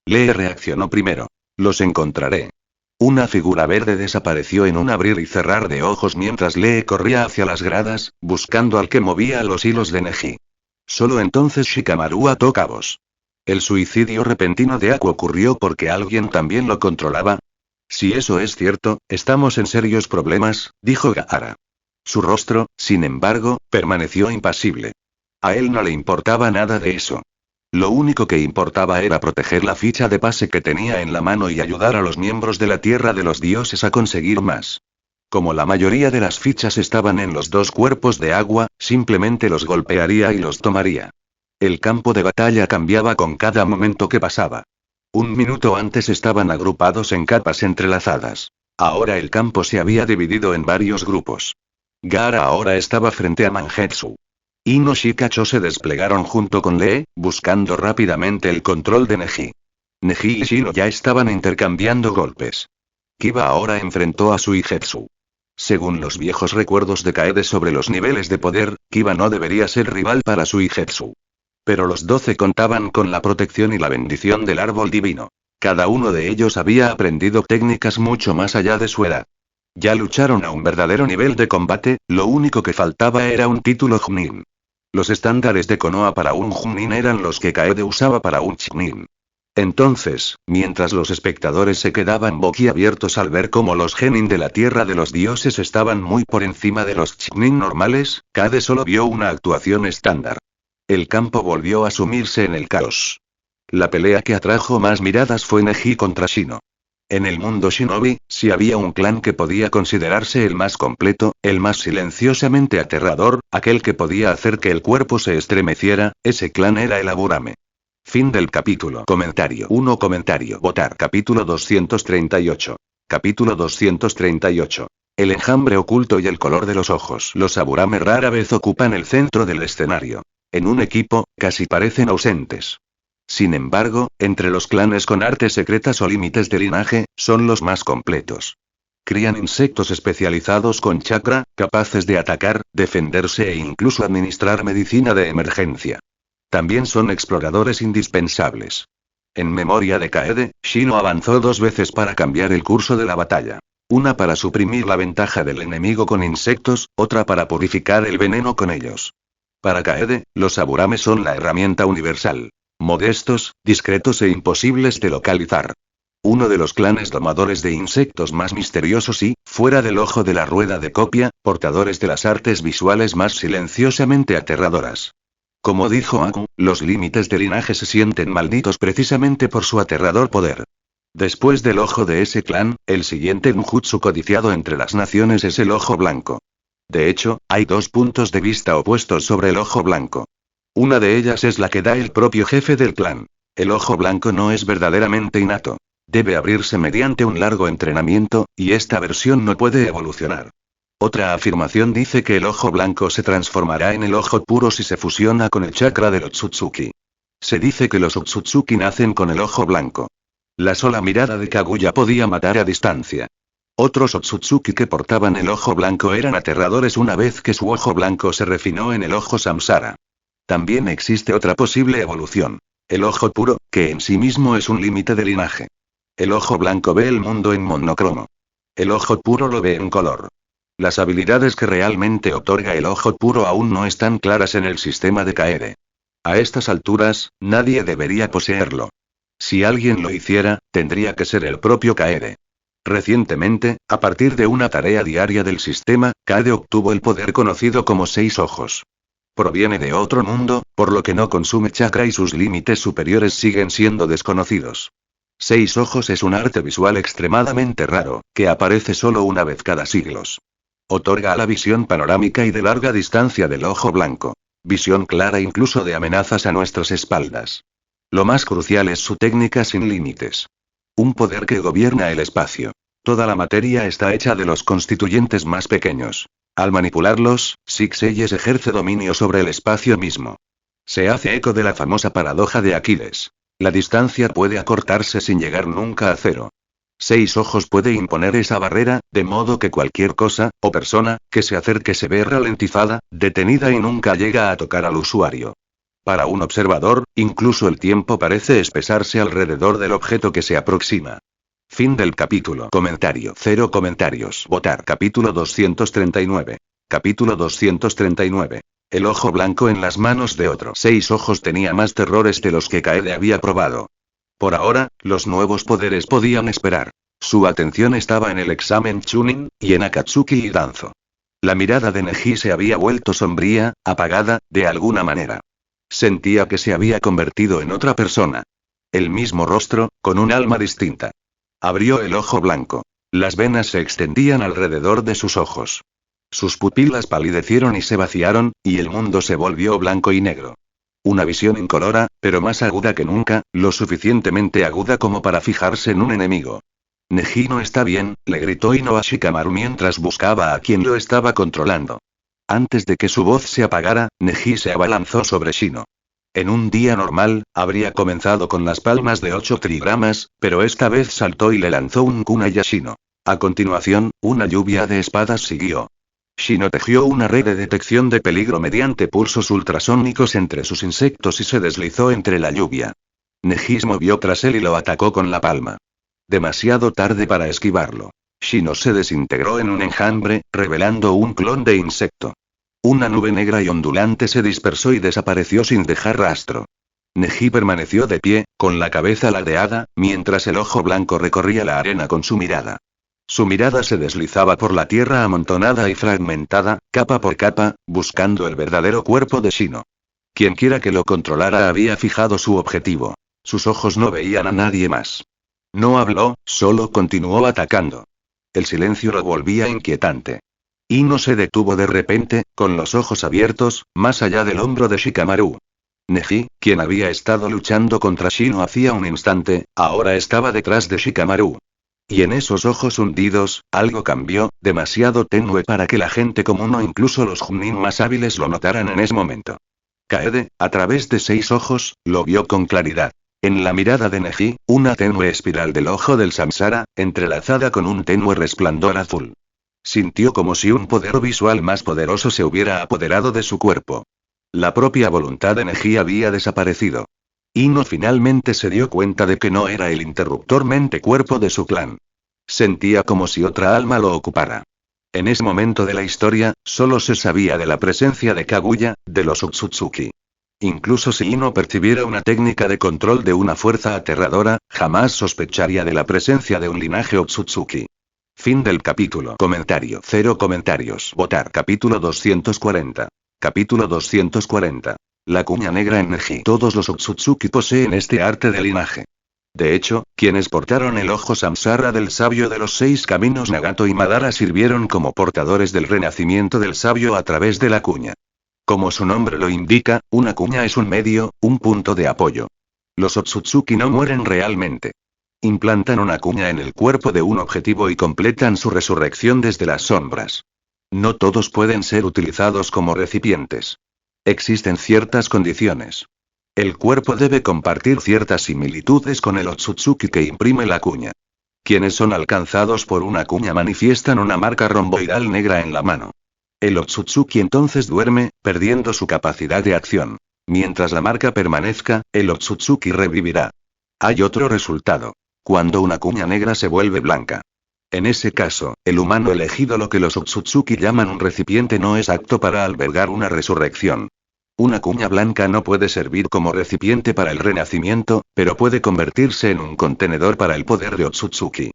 Lee reaccionó primero. Los encontraré. Una figura verde desapareció en un abrir y cerrar de ojos mientras Lee corría hacia las gradas, buscando al que movía los hilos de Neji. Solo entonces Shikamaru ató cabos. ¿El suicidio repentino de Aku ocurrió porque alguien también lo controlaba? Si eso es cierto, estamos en serios problemas, dijo Gaara. Su rostro, sin embargo, permaneció impasible. A él no le importaba nada de eso. Lo único que importaba era proteger la ficha de pase que tenía en la mano y ayudar a los miembros de la Tierra de los Dioses a conseguir más. Como la mayoría de las fichas estaban en los dos cuerpos de agua, simplemente los golpearía y los tomaría. El campo de batalla cambiaba con cada momento que pasaba. Un minuto antes estaban agrupados en capas entrelazadas. Ahora el campo se había dividido en varios grupos. Gaara ahora estaba frente a Mangetsu. Ino y Kacho se desplegaron junto con Lee, buscando rápidamente el control de Neji. Neji y Shino ya estaban intercambiando golpes. Kiba ahora enfrentó a Suigetsu. Según los viejos recuerdos de Kaede sobre los niveles de poder, Kiba no debería ser rival para Suigetsu. Pero los 12 contaban con la protección y la bendición del árbol divino. Cada uno de ellos había aprendido técnicas mucho más allá de su edad. Ya lucharon a un verdadero nivel de combate, lo único que faltaba era un título Chunin. Los estándares de Konoha para un Chunin eran los que Kaede usaba para un Chunin. Entonces, mientras los espectadores se quedaban boquiabiertos al ver cómo los genin de la tierra de los dioses estaban muy por encima de los Chunin normales, Kaede solo vio una actuación estándar. El campo volvió a sumirse en el caos. La pelea que atrajo más miradas fue Neji contra Shino. En el mundo shinobi, si había un clan que podía considerarse el más completo, el más silenciosamente aterrador, aquel que podía hacer que el cuerpo se estremeciera, ese clan era el Aburame. Fin del capítulo. Comentario 1. Comentario. Votar. Capítulo 238. Capítulo 238. El enjambre oculto y el color de los ojos. Los Aburame rara vez ocupan el centro del escenario. En un equipo, casi parecen ausentes. Sin embargo, entre los clanes con artes secretas o límites de linaje, son los más completos. Crían insectos especializados con chakra, capaces de atacar, defenderse e incluso administrar medicina de emergencia. También son exploradores indispensables. En memoria de Kaede, Shino avanzó 2 veces para cambiar el curso de la batalla. Una para suprimir la ventaja del enemigo con insectos, otra para purificar el veneno con ellos. Para Kaede, los Aburame son la herramienta universal. Modestos, discretos e imposibles de localizar. Uno de los clanes domadores de insectos más misteriosos y, fuera del ojo de la rueda de copia, portadores de las artes visuales más silenciosamente aterradoras. Como dijo Aku, los límites de linaje se sienten malditos precisamente por su aterrador poder. Después del ojo de ese clan, el siguiente ninjutsu codiciado entre las naciones es el ojo blanco. De hecho, hay 2 puntos de vista opuestos sobre el ojo blanco. Una de ellas es la que da el propio jefe del clan. El ojo blanco no es verdaderamente innato. Debe abrirse mediante un largo entrenamiento, y esta versión no puede evolucionar. Otra afirmación dice que el ojo blanco se transformará en el ojo puro si se fusiona con el chakra del Otsutsuki. Se dice que los Otsutsuki nacen con el ojo blanco. La sola mirada de Kaguya podía matar a distancia. Otros Otsutsuki que portaban el ojo blanco eran aterradores una vez que su ojo blanco se refinó en el ojo Samsara. También existe otra posible evolución. El ojo puro, que en sí mismo es un límite de linaje. El ojo blanco ve el mundo en monocromo. El ojo puro lo ve en color. Las habilidades que realmente otorga el ojo puro aún no están claras en el sistema de Kaede. A estas alturas, nadie debería poseerlo. Si alguien lo hiciera, tendría que ser el propio Kaede. Recientemente, a partir de una tarea diaria del sistema, Kaede obtuvo el poder conocido como 6 ojos. Proviene de otro mundo, por lo que no consume chakra y sus límites superiores siguen siendo desconocidos. 6 ojos es un arte visual extremadamente raro, que aparece solo una vez cada siglos. Otorga la visión panorámica y de larga distancia del ojo blanco. Visión clara incluso de amenazas a nuestras espaldas. Lo más crucial es su técnica sin límites. Un poder que gobierna el espacio. Toda la materia está hecha de los constituyentes más pequeños. Al manipularlos, Six-Eyes ejerce dominio sobre el espacio mismo. Se hace eco de la famosa paradoja de Aquiles. La distancia puede acortarse sin llegar nunca a 0. 6 ojos puede imponer esa barrera, de modo que cualquier cosa, o persona, que se acerque se ve ralentizada, detenida y nunca llega a tocar al usuario. Para un observador, incluso el tiempo parece espesarse alrededor del objeto que se aproxima. Fin del capítulo. Comentario. 0 comentarios. Votar. Capítulo 239. Capítulo 239. El ojo blanco en las manos de otro. 6 ojos tenía más terrores de los que Kaede había probado. Por ahora, los nuevos poderes podían esperar. Su atención estaba en el examen Chunin, y en Akatsuki y Danzo. La mirada de Neji se había vuelto sombría, apagada, de alguna manera. Sentía que se había convertido en otra persona. El mismo rostro, con un alma distinta. Abrió el ojo blanco. Las venas se extendían alrededor de sus ojos. Sus pupilas palidecieron y se vaciaron, y el mundo se volvió blanco y negro. Una visión incolora, pero más aguda que nunca, lo suficientemente aguda como para fijarse en un enemigo. Neji no está bien, le gritó Ino a Shikamaru mientras buscaba a quien lo estaba controlando. Antes de que su voz se apagara, Neji se abalanzó sobre Shino. En un día normal, habría comenzado con las palmas de 8 trigramas, pero esta vez saltó y le lanzó un kunai a Shino. A continuación, una lluvia de espadas siguió. Shino tejió una red de detección de peligro mediante pulsos ultrasónicos entre sus insectos y se deslizó entre la lluvia. Neji se movió tras él y lo atacó con la palma. Demasiado tarde para esquivarlo. Shino se desintegró en un enjambre, revelando un clon de insecto. Una nube negra y ondulante se dispersó y desapareció sin dejar rastro. Neji permaneció de pie, con la cabeza ladeada, mientras el ojo blanco recorría la arena con su mirada. Su mirada se deslizaba por la tierra amontonada y fragmentada, capa por capa, buscando el verdadero cuerpo de Shino. Quienquiera que lo controlara había fijado su objetivo. Sus ojos no veían a nadie más. No habló, solo continuó atacando. El silencio lo volvía inquietante. Ino se detuvo de repente, con los ojos abiertos, más allá del hombro de Shikamaru. Neji, quien había estado luchando contra Shino hacía un instante, ahora estaba detrás de Shikamaru. Y en esos ojos hundidos, algo cambió, demasiado tenue para que la gente común o incluso los Chunin más hábiles lo notaran en ese momento. Kaede, a través de 6 ojos, lo vio con claridad. En la mirada de Neji, una tenue espiral del ojo del Samsara, entrelazada con un tenue resplandor azul. Sintió como si un poder visual más poderoso se hubiera apoderado de su cuerpo. La propia voluntad de Neji había desaparecido. Ino finalmente se dio cuenta de que no era el interruptor mente-cuerpo de su clan. Sentía como si otra alma lo ocupara. En ese momento de la historia, solo se sabía de la presencia de Kaguya, de los Otsutsuki. Incluso si Ino percibiera una técnica de control de una fuerza aterradora, jamás sospecharía de la presencia de un linaje Otsutsuki. Fin del capítulo. Comentario. 0 comentarios. Votar. Capítulo 240. Capítulo 240. La cuña negra en Neji. Todos los Otsutsuki poseen este arte de linaje. De hecho, quienes portaron el ojo Samsara del sabio de los 6 caminos Nagato y Madara sirvieron como portadores del renacimiento del sabio a través de la cuña. Como su nombre lo indica, una cuña es un medio, un punto de apoyo. Los Otsutsuki no mueren realmente. Implantan una cuña en el cuerpo de un objetivo y completan su resurrección desde las sombras. No todos pueden ser utilizados como recipientes. Existen ciertas condiciones. El cuerpo debe compartir ciertas similitudes con el Otsutsuki que imprime la cuña. Quienes son alcanzados por una cuña manifiestan una marca romboidal negra en la mano. El Otsutsuki entonces duerme, perdiendo su capacidad de acción. Mientras la marca permanezca, el Otsutsuki revivirá. Hay otro resultado. Cuando una cuña negra se vuelve blanca. En ese caso, el humano elegido, lo que los Otsutsuki llaman un recipiente, no es apto para albergar una resurrección. Una cuña blanca no puede servir como recipiente para el renacimiento, pero puede convertirse en un contenedor para el poder de Otsutsuki.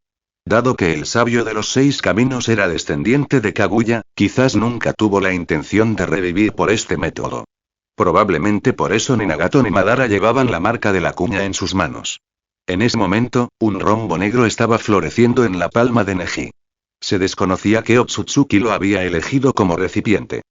Dado que el sabio de los 6 caminos era descendiente de Kaguya, quizás nunca tuvo la intención de revivir por este método. Probablemente por eso ni Nagato ni Madara llevaban la marca de la cuña en sus manos. En ese momento, un rombo negro estaba floreciendo en la palma de Neji. Se desconocía que Otsutsuki lo había elegido como recipiente.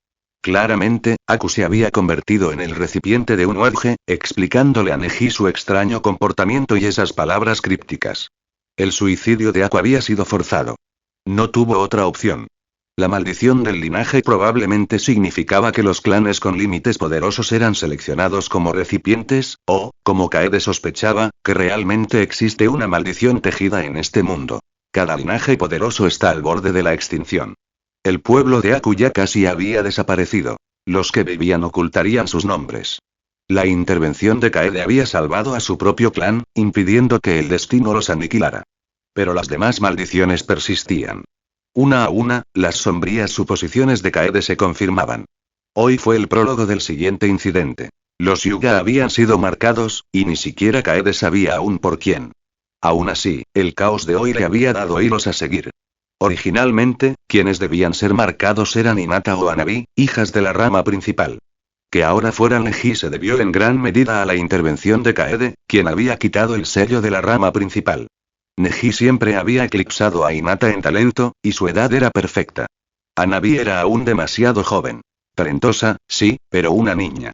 Claramente, Aku se había convertido en el recipiente de un Uege, explicándole a Neji su extraño comportamiento y esas palabras crípticas. El suicidio de Aku había sido forzado. No tuvo otra opción. La maldición del linaje probablemente significaba que los clanes con límites poderosos eran seleccionados como recipientes, o, como Kaede sospechaba, que realmente existe una maldición tejida en este mundo. Cada linaje poderoso está al borde de la extinción. El pueblo de Aku ya casi había desaparecido. Los que vivían ocultarían sus nombres. La intervención de Kaede había salvado a su propio clan, impidiendo que el destino los aniquilara. Pero las demás maldiciones persistían. Una a una, las sombrías suposiciones de Kaede se confirmaban. Hoy fue el prólogo del siguiente incidente. Los Hyuga habían sido marcados, y ni siquiera Kaede sabía aún por quién. Aún así, el caos de hoy le había dado hilos a seguir. Originalmente, quienes debían ser marcados eran Hinata o Hanabi, hijas de la rama principal. Que ahora fueran Neji se debió en gran medida a la intervención de Kaede, quien había quitado el sello de la rama principal. Neji siempre había eclipsado a Hinata en talento, y su edad era perfecta. Hanabi era aún demasiado joven. Talentosa, sí, pero una niña.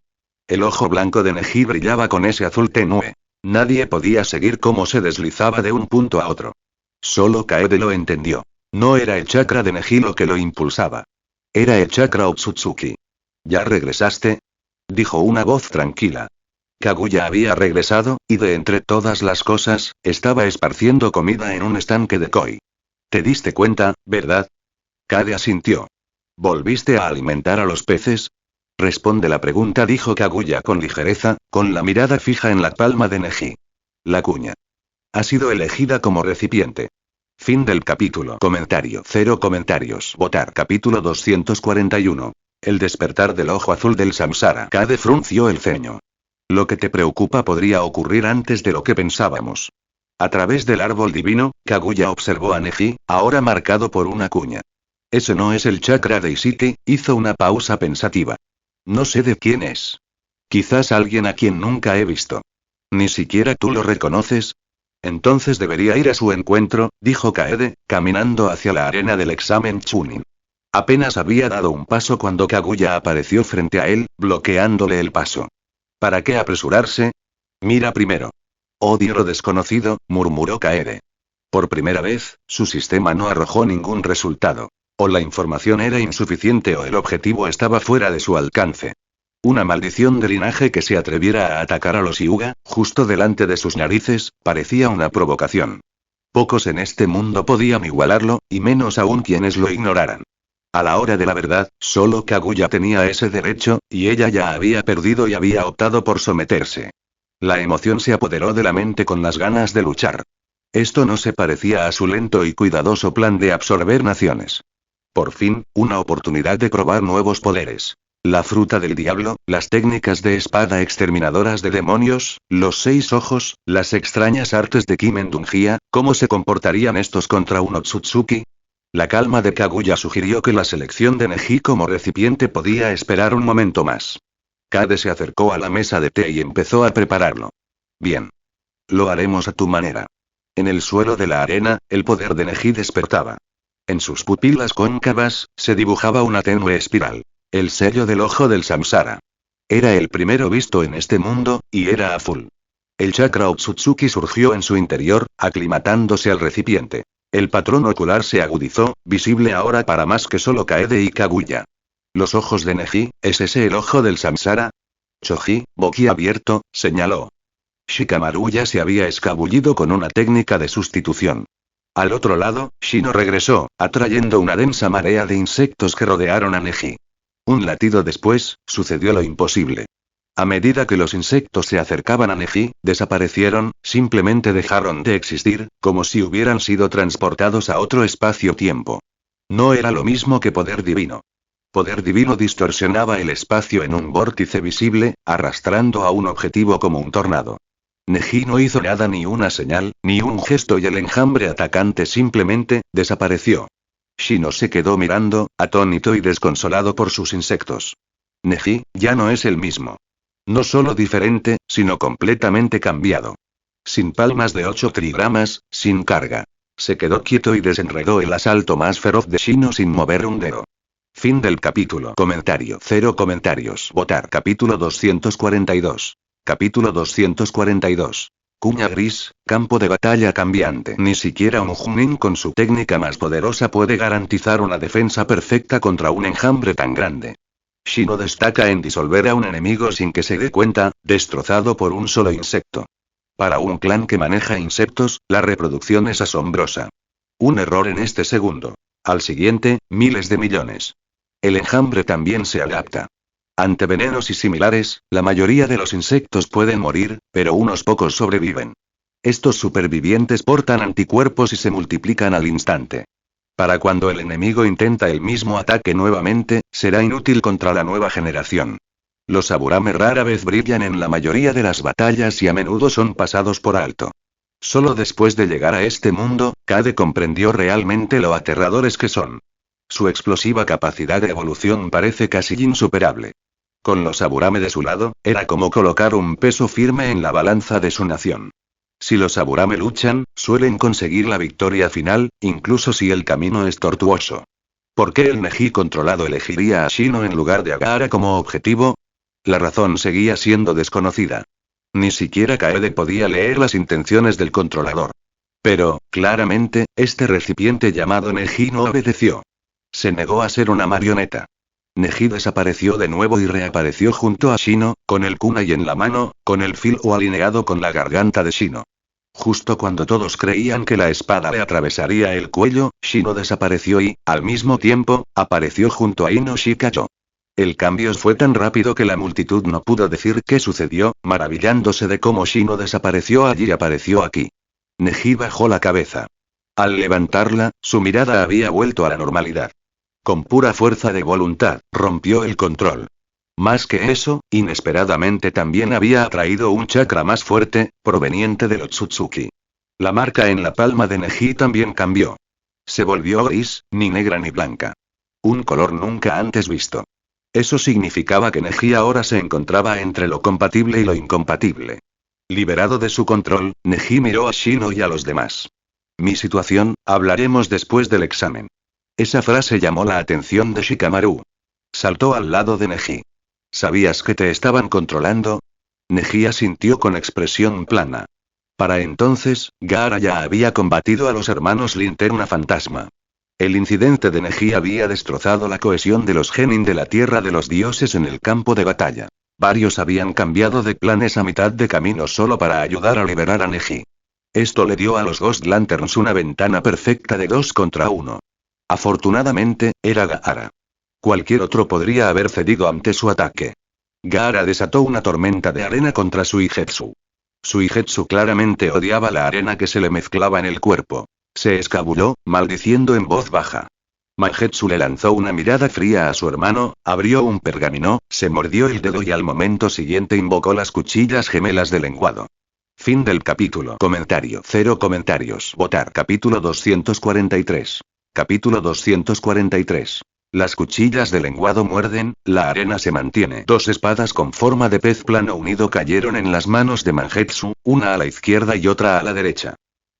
El ojo blanco de Neji brillaba con ese azul tenue. Nadie podía seguir cómo se deslizaba de un punto a otro. Solo Kaede lo entendió. No era el chakra de Neji lo que lo impulsaba. Era el chakra Otsutsuki. ¿Ya regresaste?, dijo una voz tranquila. Kaguya había regresado, y de entre todas las cosas, estaba esparciendo comida en un estanque de koi. ¿Te diste cuenta, verdad? Kade asintió. ¿Volviste a alimentar a los peces? Responde la pregunta, dijo Kaguya con ligereza, con la mirada fija en la palma de Neji. La cuña ha sido elegida como recipiente. Fin del capítulo. Comentario. 0 comentarios. Votar. Capítulo 241. El despertar del ojo azul del samsara. Kade frunció el ceño. Lo que te preocupa podría ocurrir antes de lo que pensábamos. A través del árbol divino, Kaguya observó a Neji, ahora marcado por una cuña. Ese no es el chakra de Ishiki, hizo una pausa pensativa. No sé de quién es. Quizás alguien a quien nunca he visto. ¿Ni siquiera tú lo reconoces? Entonces debería ir a su encuentro, dijo Kaede, caminando hacia la arena del examen Chunin. Apenas había dado un paso cuando Kaguya apareció frente a él, bloqueándole el paso. ¿Para qué apresurarse? Mira primero. Odio lo desconocido, murmuró Kaede. Por primera vez, su sistema no arrojó ningún resultado. O la información era insuficiente o el objetivo estaba fuera de su alcance. Una maldición de linaje que se atreviera a atacar a los Hyuga, justo delante de sus narices, parecía una provocación. Pocos en este mundo podían igualarlo, y menos aún quienes lo ignoraran. A la hora de la verdad, solo Kaguya tenía ese derecho, y ella ya había perdido y había optado por someterse. La emoción se apoderó de la mente con las ganas de luchar. Esto no se parecía a su lento y cuidadoso plan de absorber naciones. Por fin, una oportunidad de probar nuevos poderes. La fruta del diablo, las técnicas de espada exterminadoras de demonios, los 6 ojos, las extrañas artes de Kimen Dungia, ¿cómo se comportarían estos contra un Otsutsuki? La calma de Kaguya sugirió que la selección de Neji como recipiente podía esperar un momento más. Kade se acercó a la mesa de té y empezó a prepararlo. Bien. Lo haremos a tu manera. En el suelo de la arena, el poder de Neji despertaba. En sus pupilas cóncavas, se dibujaba una tenue espiral. El sello del ojo del samsara. Era el primero visto en este mundo, y era azul. El chakra Otsutsuki surgió en su interior, aclimatándose al recipiente. El patrón ocular se agudizó, visible ahora para más que solo Kaede y Kaguya. Los ojos de Neji, ¿es ese el ojo del samsara? Choji, boquiabierto, señaló. Shikamaru ya se había escabullido con una técnica de sustitución. Al otro lado, Shino regresó, atrayendo una densa marea de insectos que rodearon a Neji. Un latido después, sucedió lo imposible. A medida que los insectos se acercaban a Neji, desaparecieron, simplemente dejaron de existir, como si hubieran sido transportados a otro espacio-tiempo. No era lo mismo que poder divino. Poder divino distorsionaba el espacio en un vórtice visible, arrastrando a un objetivo como un tornado. Neji no hizo nada, ni una señal, ni un gesto, y el enjambre atacante simplemente desapareció. Shino se quedó mirando, atónito y desconsolado por sus insectos. Neji ya no es el mismo. No solo diferente, sino completamente cambiado. Sin palmas de 8 trigramas, sin carga. Se quedó quieto y desenredó el asalto más feroz de Shino sin mover un dedo. Fin del capítulo. Comentario. 0 comentarios. Votar. Capítulo 242. Capítulo 242. Cuña gris, campo de batalla cambiante. Ni siquiera un Junin con su técnica más poderosa puede garantizar una defensa perfecta contra un enjambre tan grande. Shino destaca en disolver a un enemigo sin que se dé cuenta, destrozado por un solo insecto. Para un clan que maneja insectos, la reproducción es asombrosa. Un error en este segundo. Al siguiente, miles de millones. El enjambre también se adapta. Ante venenos y similares, la mayoría de los insectos pueden morir, pero unos pocos sobreviven. Estos supervivientes portan anticuerpos y se multiplican al instante. Para cuando el enemigo intenta el mismo ataque nuevamente, será inútil contra la nueva generación. Los Aburame rara vez brillan en la mayoría de las batallas y a menudo son pasados por alto. Solo después de llegar a este mundo, Kade comprendió realmente lo aterradores que son. Su explosiva capacidad de evolución parece casi insuperable. Con los Aburame de su lado, era como colocar un peso firme en la balanza de su nación. Si los Aburame luchan, suelen conseguir la victoria final, incluso si el camino es tortuoso. ¿Por qué el Neji controlado elegiría a Shino en lugar de a Gaara como objetivo? La razón seguía siendo desconocida. Ni siquiera Kaede podía leer las intenciones del controlador. Pero, claramente, este recipiente llamado Neji no obedeció. Se negó a ser una marioneta. Neji desapareció de nuevo y reapareció junto a Shino, con el kunai en la mano, con el filo alineado con la garganta de Shino. Justo cuando todos creían que la espada le atravesaría el cuello, Shino desapareció y, al mismo tiempo, apareció junto a Ino Shikacho. El cambio fue tan rápido que la multitud no pudo decir qué sucedió, maravillándose de cómo Shino desapareció allí y apareció aquí. Neji bajó la cabeza. Al levantarla, su mirada había vuelto a la normalidad. Con pura fuerza de voluntad, rompió el control. Más que eso, inesperadamente también había atraído un chakra más fuerte, proveniente del Otsutsuki. La marca en la palma de Neji también cambió. Se volvió gris, ni negra ni blanca. Un color nunca antes visto. Eso significaba que Neji ahora se encontraba entre lo compatible y lo incompatible. Liberado de su control, Neji miró a Shino y a los demás. Mi situación, hablaremos después del examen. Esa frase llamó la atención de Shikamaru. Saltó al lado de Neji. ¿Sabías que te estaban controlando? Neji asintió con expresión plana. Para entonces, Gaara ya había combatido a los hermanos Linterna Fantasma. El incidente de Neji había destrozado la cohesión de los genin de la Tierra de los Dioses en el campo de batalla. Varios habían cambiado de planes a mitad de camino solo para ayudar a liberar a Neji. Esto le dio a los Ghost Lanterns una ventana perfecta de 2 contra 1. Afortunadamente, era Gaara. Cualquier otro podría haber cedido ante su ataque. Gaara desató una tormenta de arena contra Suigetsu. Suigetsu claramente odiaba la arena que se le mezclaba en el cuerpo. Se escabulló, maldiciendo en voz baja. Maigetsu le lanzó una mirada fría a su hermano, abrió un pergamino, se mordió el dedo y al momento siguiente invocó las cuchillas gemelas de lenguado. Fin del capítulo. Comentario. 0 comentarios. Votar. Capítulo 243. Capítulo 243. Las cuchillas de lenguado muerden, la arena se mantiene. 2 espadas con forma de pez plano unido cayeron en las manos de Mangetsu, una a la izquierda y otra a la derecha.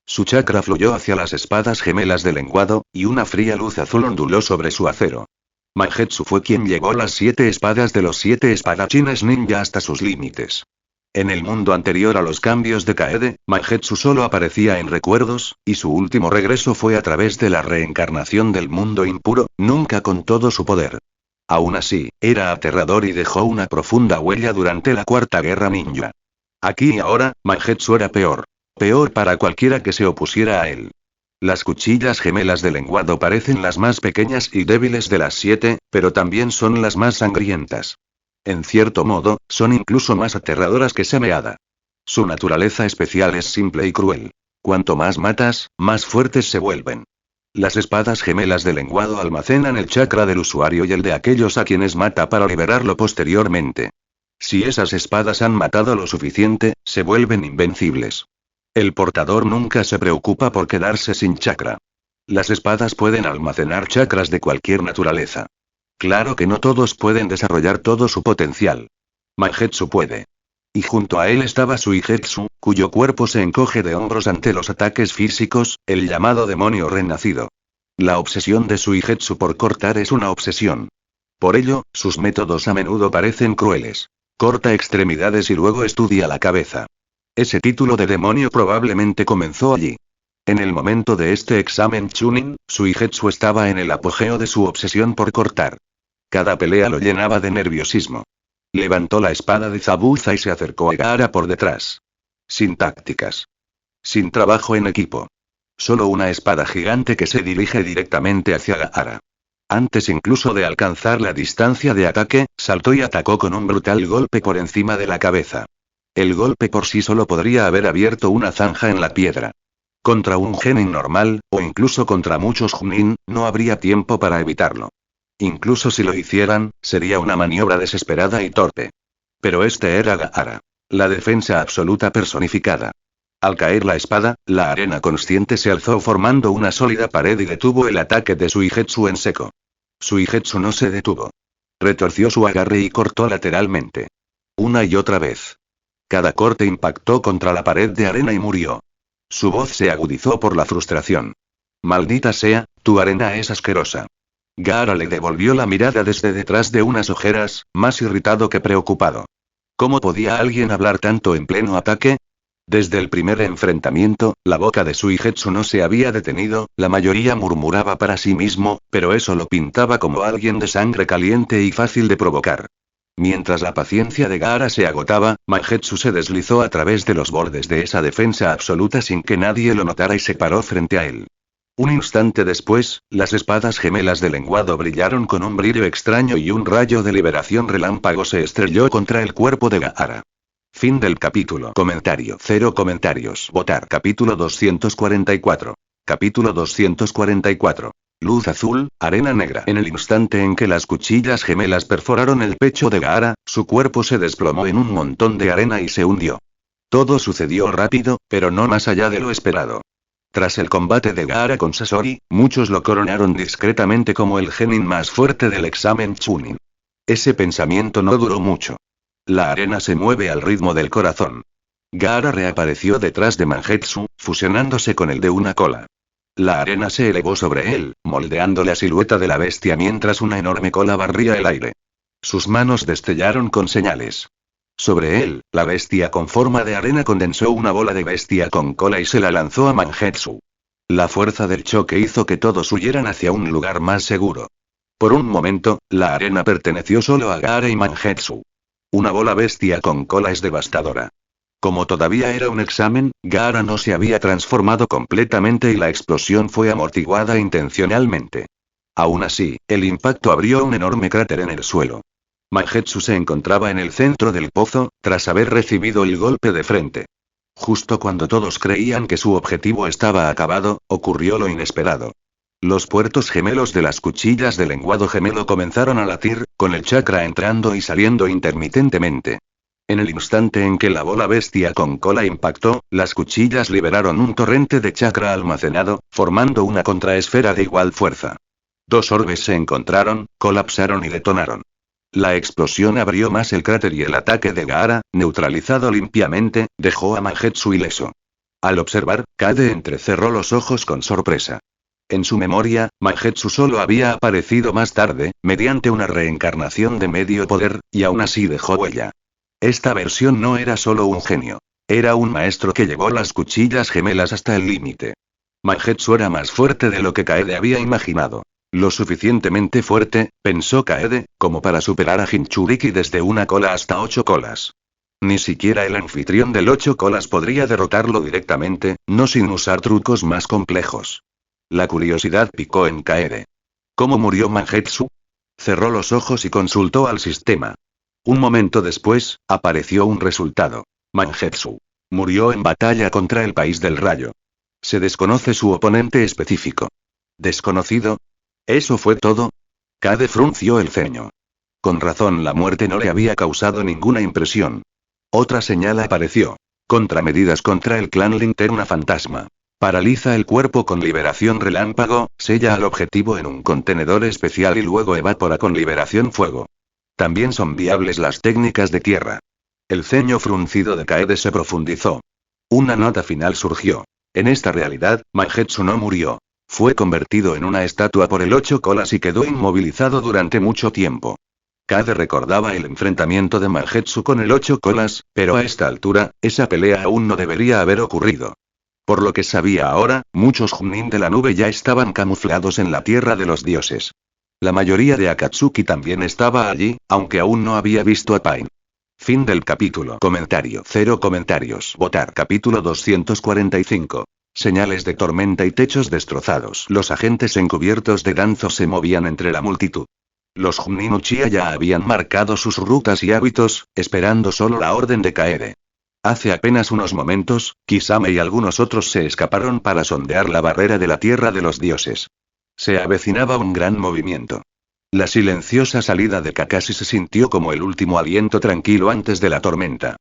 Su chakra fluyó hacia las espadas gemelas de lenguado, y una fría luz azul onduló sobre su acero. Mangetsu fue quien llevó las 7 espadas de los 7 espadachines ninja hasta sus límites. En el mundo anterior a los cambios de Kaede, Mangetsu solo aparecía en recuerdos, y su último regreso fue a través de la reencarnación del mundo impuro, nunca con todo su poder. Aún así, era aterrador y dejó una profunda huella durante la Cuarta Guerra Ninja. Aquí y ahora, Mangetsu era peor. Peor para cualquiera que se opusiera a él. Las cuchillas gemelas de lenguado parecen las más pequeñas y débiles de las 7, pero también son las más sangrientas. En cierto modo, son incluso más aterradoras que Sameada. Su naturaleza especial es simple y cruel. Cuanto más matas, más fuertes se vuelven. Las espadas gemelas de lenguado almacenan el chakra del usuario y el de aquellos a quienes mata para liberarlo posteriormente. Si esas espadas han matado lo suficiente, se vuelven invencibles. El portador nunca se preocupa por quedarse sin chakra. Las espadas pueden almacenar chakras de cualquier naturaleza. Claro que no todos pueden desarrollar todo su potencial. Mangetsu puede. Y junto a él estaba Suigetsu, cuyo cuerpo se encoge de hombros ante los ataques físicos, el llamado demonio renacido. La obsesión de Suigetsu por cortar es una obsesión. Por ello, sus métodos a menudo parecen crueles. Corta extremidades y luego estudia la cabeza. Ese título de demonio probablemente comenzó allí. En el momento de este examen Chunin, Suigetsu estaba en el apogeo de su obsesión por cortar. Cada pelea lo llenaba de nerviosismo. Levantó la espada de Zabuza y se acercó a Gaara por detrás. Sin tácticas. Sin trabajo en equipo. Solo una espada gigante que se dirige directamente hacia Gaara. Antes incluso de alcanzar la distancia de ataque, saltó y atacó con un brutal golpe por encima de la cabeza. El golpe por sí solo podría haber abierto una zanja en la piedra. Contra un genin normal, o incluso contra muchos Junin, no habría tiempo para evitarlo. Incluso si lo hicieran, sería una maniobra desesperada y torpe. Pero este era Gaara. La defensa absoluta personificada. Al caer la espada, la arena consciente se alzó formando una sólida pared y detuvo el ataque de Suigetsu en seco. Suigetsu no se detuvo. Retorció su agarre y cortó lateralmente. Una y otra vez. Cada corte impactó contra la pared de arena y murió. Su voz se agudizó por la frustración. Maldita sea, tu arena es asquerosa. Gaara le devolvió la mirada desde detrás de unas ojeras, más irritado que preocupado. ¿Cómo podía alguien hablar tanto en pleno ataque? Desde el primer enfrentamiento, la boca de Suigetsu no se había detenido, la mayoría murmuraba para sí mismo, pero eso lo pintaba como alguien de sangre caliente y fácil de provocar. Mientras la paciencia de Gaara se agotaba, Mangetsu se deslizó a través de los bordes de esa defensa absoluta sin que nadie lo notara y se paró frente a él. Un instante después, las espadas gemelas de lenguado brillaron con un brillo extraño y un rayo de liberación relámpago se estrelló contra el cuerpo de Gaara. Fin del capítulo. Comentario. 0 comentarios. Votar. Capítulo 244. Capítulo 244. Luz azul, arena negra. En el instante en que las cuchillas gemelas perforaron el pecho de Gaara, su cuerpo se desplomó en un montón de arena y se hundió. Todo sucedió rápido, pero no más allá de lo esperado. Tras el combate de Gaara con Sasori, muchos lo coronaron discretamente como el genin más fuerte del examen Chunin. Ese pensamiento no duró mucho. La arena se mueve al ritmo del corazón. Gaara reapareció detrás de Mangetsu, fusionándose con el de una cola. La arena se elevó sobre él, moldeando la silueta de la bestia mientras una enorme cola barría el aire. Sus manos destellaron con señales. Sobre él, la bestia con forma de arena condensó una bola de bestia con cola y se la lanzó a Mangetsu. La fuerza del choque hizo que todos huyeran hacia un lugar más seguro. Por un momento, la arena perteneció solo a Gaara y Mangetsu. Una bola bestia con cola es devastadora. Como todavía era un examen, Gaara no se había transformado completamente y la explosión fue amortiguada intencionalmente. Aún así, el impacto abrió un enorme cráter en el suelo. Mangetsu se encontraba en el centro del pozo, tras haber recibido el golpe de frente. Justo cuando todos creían que su objetivo estaba acabado, ocurrió lo inesperado. Los puertos gemelos de las cuchillas de lenguado gemelo comenzaron a latir, con el chakra entrando y saliendo intermitentemente. En el instante en que la bola bestia con cola impactó, las cuchillas liberaron un torrente de chakra almacenado, formando una contraesfera de igual fuerza. Dos orbes se encontraron, colapsaron y detonaron. La explosión abrió más el cráter y el ataque de Gaara, neutralizado limpiamente, dejó a Mangetsu ileso. Al observar, Kade entrecerró los ojos con sorpresa. En su memoria, Mangetsu solo había aparecido más tarde, mediante una reencarnación de medio poder, y aún así dejó huella. Esta versión no era solo un genio. Era un maestro que llevó las cuchillas gemelas hasta el límite. Mangetsu era más fuerte de lo que Kaede había imaginado. Lo suficientemente fuerte, pensó Kaede, como para superar a Jinchuriki desde una cola hasta 8 colas. Ni siquiera el anfitrión del 8 colas podría derrotarlo directamente, no sin usar trucos más complejos. La curiosidad picó en Kaede. ¿Cómo murió Mangetsu? Cerró los ojos y consultó al sistema. Un momento después, apareció un resultado. Mangetsu murió en batalla contra el País del Rayo. Se desconoce su oponente específico. ¿Desconocido? ¿Eso fue todo? Kade frunció el ceño. Con razón, la muerte no le había causado ninguna impresión. Otra señal apareció. Contramedidas contra el clan Linterna Fantasma. Paraliza el cuerpo con liberación relámpago, sella al objetivo en un contenedor especial y luego evapora con liberación fuego. También son viables las técnicas de tierra. El ceño fruncido de Kaede se profundizó. Una nota final surgió. En esta realidad, Mangetsu no murió. Fue convertido en una estatua por el 8 colas y quedó inmovilizado durante mucho tiempo. Kade recordaba el enfrentamiento de Mangetsu con el 8 colas, pero a esta altura, esa pelea aún no debería haber ocurrido. Por lo que sabía ahora, muchos Chunin de la nube ya estaban camuflados en la tierra de los dioses. La mayoría de Akatsuki también estaba allí, aunque aún no había visto a Pain. Fin del capítulo. Comentario. 0 comentarios. Votar. Capítulo 245. Señales de tormenta y techos destrozados. Los agentes encubiertos de Danzo se movían entre la multitud. Los Chunin Uchiha ya habían marcado sus rutas y hábitos, esperando solo la orden de Kaede. Hace apenas unos momentos, Kisame y algunos otros se escaparon para sondear la barrera de la tierra de los dioses. Se avecinaba un gran movimiento. La silenciosa salida de Kakashi se sintió como el último aliento tranquilo antes de la tormenta.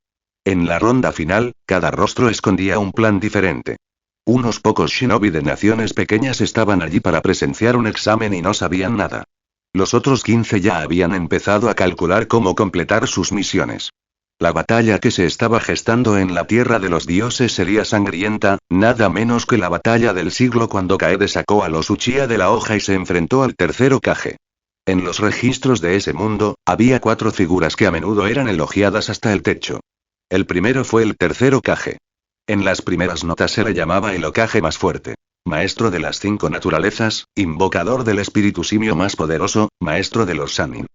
En la ronda final, cada rostro escondía un plan diferente. Unos pocos shinobi de naciones pequeñas estaban allí para presenciar un examen y no sabían nada. Los otros 15 ya habían empezado a calcular cómo completar sus misiones. La batalla que se estaba gestando en la Tierra de los Dioses sería sangrienta, nada menos que la batalla del siglo cuando Kaede sacó a los Uchiha de la hoja y se enfrentó al tercer Hokage. En los registros de ese mundo, había 4 figuras que a menudo eran elogiadas hasta el techo. El primero fue el tercer Hokage. En las primeras notas se le llamaba el Hokage más fuerte. Maestro de las 5 naturalezas, invocador del espíritu simio más poderoso, maestro de los Sannin.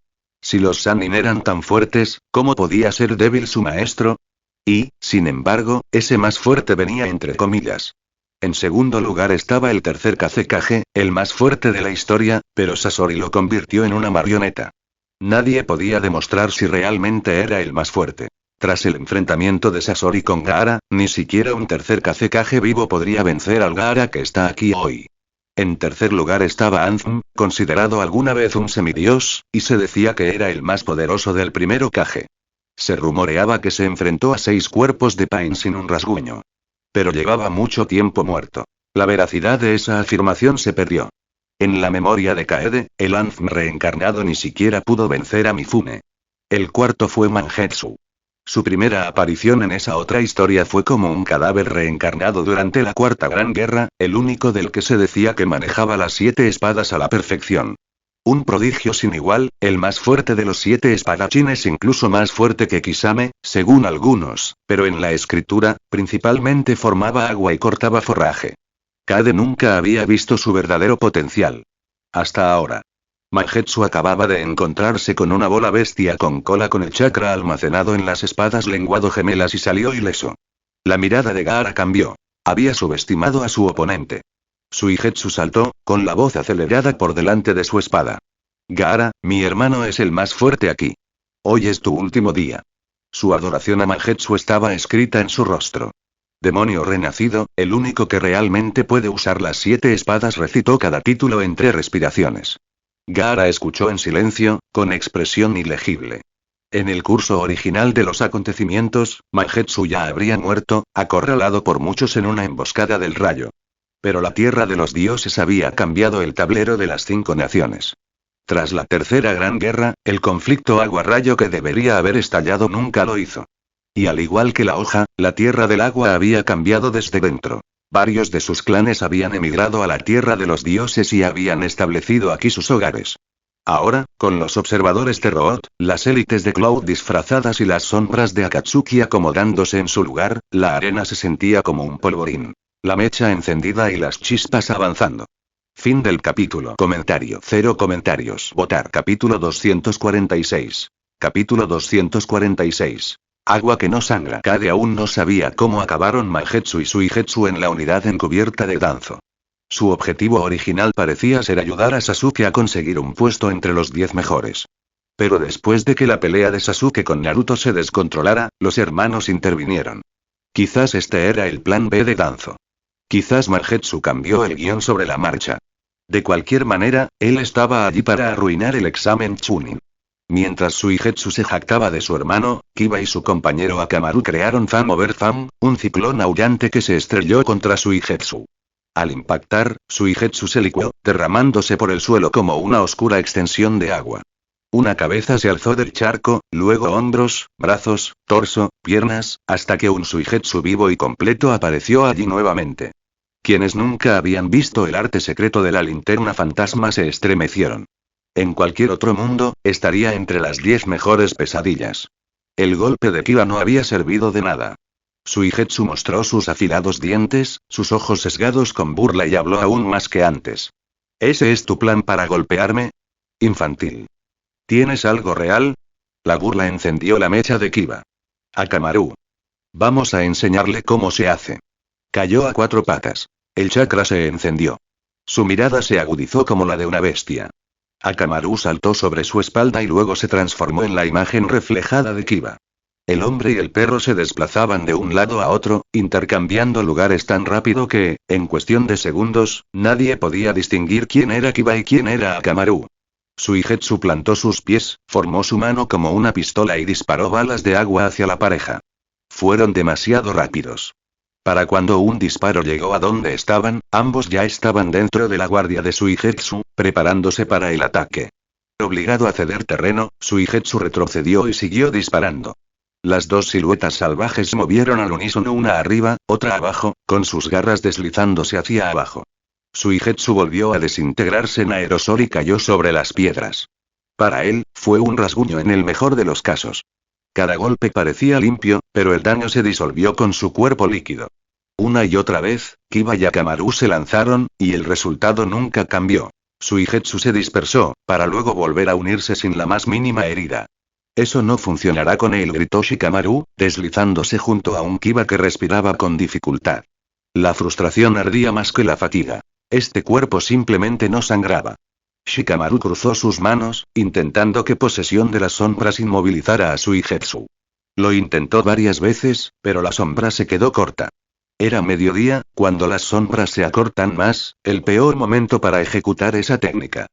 Si los Sannin eran tan fuertes, ¿cómo podía ser débil su maestro? Y, sin embargo, ese más fuerte venía entre comillas. En segundo lugar estaba el tercer Kazekage, el más fuerte de la historia, pero Sasori lo convirtió en una marioneta. Nadie podía demostrar si realmente era el más fuerte. Tras el enfrentamiento de Sasori con Gaara, ni siquiera un tercer Kazekage vivo podría vencer al Gaara que está aquí hoy. En tercer lugar estaba Anzm, considerado alguna vez un semidios, y se decía que era el más poderoso del primer Hokage. Se rumoreaba que se enfrentó a 6 cuerpos de Pain sin un rasguño. Pero llevaba mucho tiempo muerto. La veracidad de esa afirmación se perdió. En la memoria de Kaede, el Anzm reencarnado ni siquiera pudo vencer a Mifune. El cuarto fue Mangetsu. Su primera aparición en esa otra historia fue como un cadáver reencarnado durante la Cuarta Gran Guerra, el único del que se decía que manejaba las 7 espadas a la perfección. Un prodigio sin igual, el más fuerte de los 7 espadachines, incluso más fuerte que Kisame, según algunos, pero en la escritura, principalmente formaba agua y cortaba forraje. Kaede nunca había visto su verdadero potencial. Hasta ahora. Mangetsu acababa de encontrarse con una bola bestia con cola con el chakra almacenado en las espadas lenguado gemelas y salió ileso. La mirada de Gaara cambió. Había subestimado a su oponente. Suigetsu saltó, con la voz acelerada por delante de su espada. Gaara, mi hermano es el más fuerte aquí. Hoy es tu último día. Su adoración a Mangetsu estaba escrita en su rostro. Demonio renacido, el único que realmente puede usar las 7 espadas, recitó cada título entre respiraciones. Gaara escuchó en silencio, con expresión ilegible. En el curso original de los acontecimientos, Mangetsu ya habría muerto, acorralado por muchos en una emboscada del rayo. Pero la Tierra de los Dioses había cambiado el tablero de las 5 naciones. Tras la Tercera Gran Guerra, el conflicto agua-rayo que debería haber estallado nunca lo hizo. Y al igual que la hoja, la Tierra del Agua había cambiado desde dentro. Varios de sus clanes habían emigrado a la Tierra de los Dioses y habían establecido aquí sus hogares. Ahora, con los observadores de Root, las élites de Cloud disfrazadas y las sombras de Akatsuki acomodándose en su lugar, la arena se sentía como un polvorín. La mecha encendida y las chispas avanzando. Fin del capítulo. Comentario. 0 comentarios. Votar. Capítulo 246. Capítulo 246. Agua que no sangra. Kade aún no sabía cómo acabaron Mangetsu y Suigetsu en la unidad encubierta de Danzo. Su objetivo original parecía ser ayudar a Sasuke a conseguir un puesto entre los 10 mejores. Pero después de que la pelea de Sasuke con Naruto se descontrolara, los hermanos intervinieron. Quizás este era el plan B de Danzo. Quizás Mangetsu cambió el guión sobre la marcha. De cualquier manera, él estaba allí para arruinar el examen Chunin. Mientras Suigetsu se jactaba de su hermano, Kiba y su compañero Akamaru crearon Fam Over Fam, un ciclón aullante que se estrelló contra Suigetsu. Al impactar, Suigetsu se licuó, derramándose por el suelo como una oscura extensión de agua. Una cabeza se alzó del charco, luego hombros, brazos, torso, piernas, hasta que un Suigetsu vivo y completo apareció allí nuevamente. Quienes nunca habían visto el arte secreto de la linterna fantasma se estremecieron. En cualquier otro mundo, estaría entre las 10 mejores pesadillas. El golpe de Kiba no había servido de nada. Suigetsu mostró sus afilados dientes, sus ojos sesgados con burla y habló aún más que antes. ¿Ese es tu plan para golpearme? Infantil. ¿Tienes algo real? La burla encendió la mecha de Kiba. Akamaru. Vamos a enseñarle cómo se hace. Cayó a 4 patas. El chakra se encendió. Su mirada se agudizó como la de una bestia. Akamaru saltó sobre su espalda y luego se transformó en la imagen reflejada de Kiba. El hombre y el perro se desplazaban de un lado a otro, intercambiando lugares tan rápido que, en cuestión de segundos, nadie podía distinguir quién era Kiba y quién era Akamaru. Suigetsu plantó sus pies, formó su mano como una pistola y disparó balas de agua hacia la pareja. Fueron demasiado rápidos. Para cuando un disparo llegó a donde estaban, ambos ya estaban dentro de la guardia de Suigetsu, preparándose para el ataque. Obligado a ceder terreno, Suigetsu retrocedió y siguió disparando. Las dos siluetas salvajes se movieron al unísono, una arriba, otra abajo, con sus garras deslizándose hacia abajo. Suigetsu volvió a desintegrarse en aerosol y cayó sobre las piedras. Para él, fue un rasguño en el mejor de los casos. Cada golpe parecía limpio, pero el daño se disolvió con su cuerpo líquido. Una y otra vez, Kiba y Akamaru se lanzaron, y el resultado nunca cambió. Suigetsu se dispersó, para luego volver a unirse sin la más mínima herida. Eso no funcionará con él, gritó Shikamaru, deslizándose junto a un Kiba que respiraba con dificultad. La frustración ardía más que la fatiga. Este cuerpo simplemente no sangraba. Shikamaru cruzó sus manos, intentando que posesión de las sombras inmovilizara a Suigetsu. Lo intentó varias veces, pero la sombra se quedó corta. Era mediodía, cuando las sombras se acortan más, el peor momento para ejecutar esa técnica.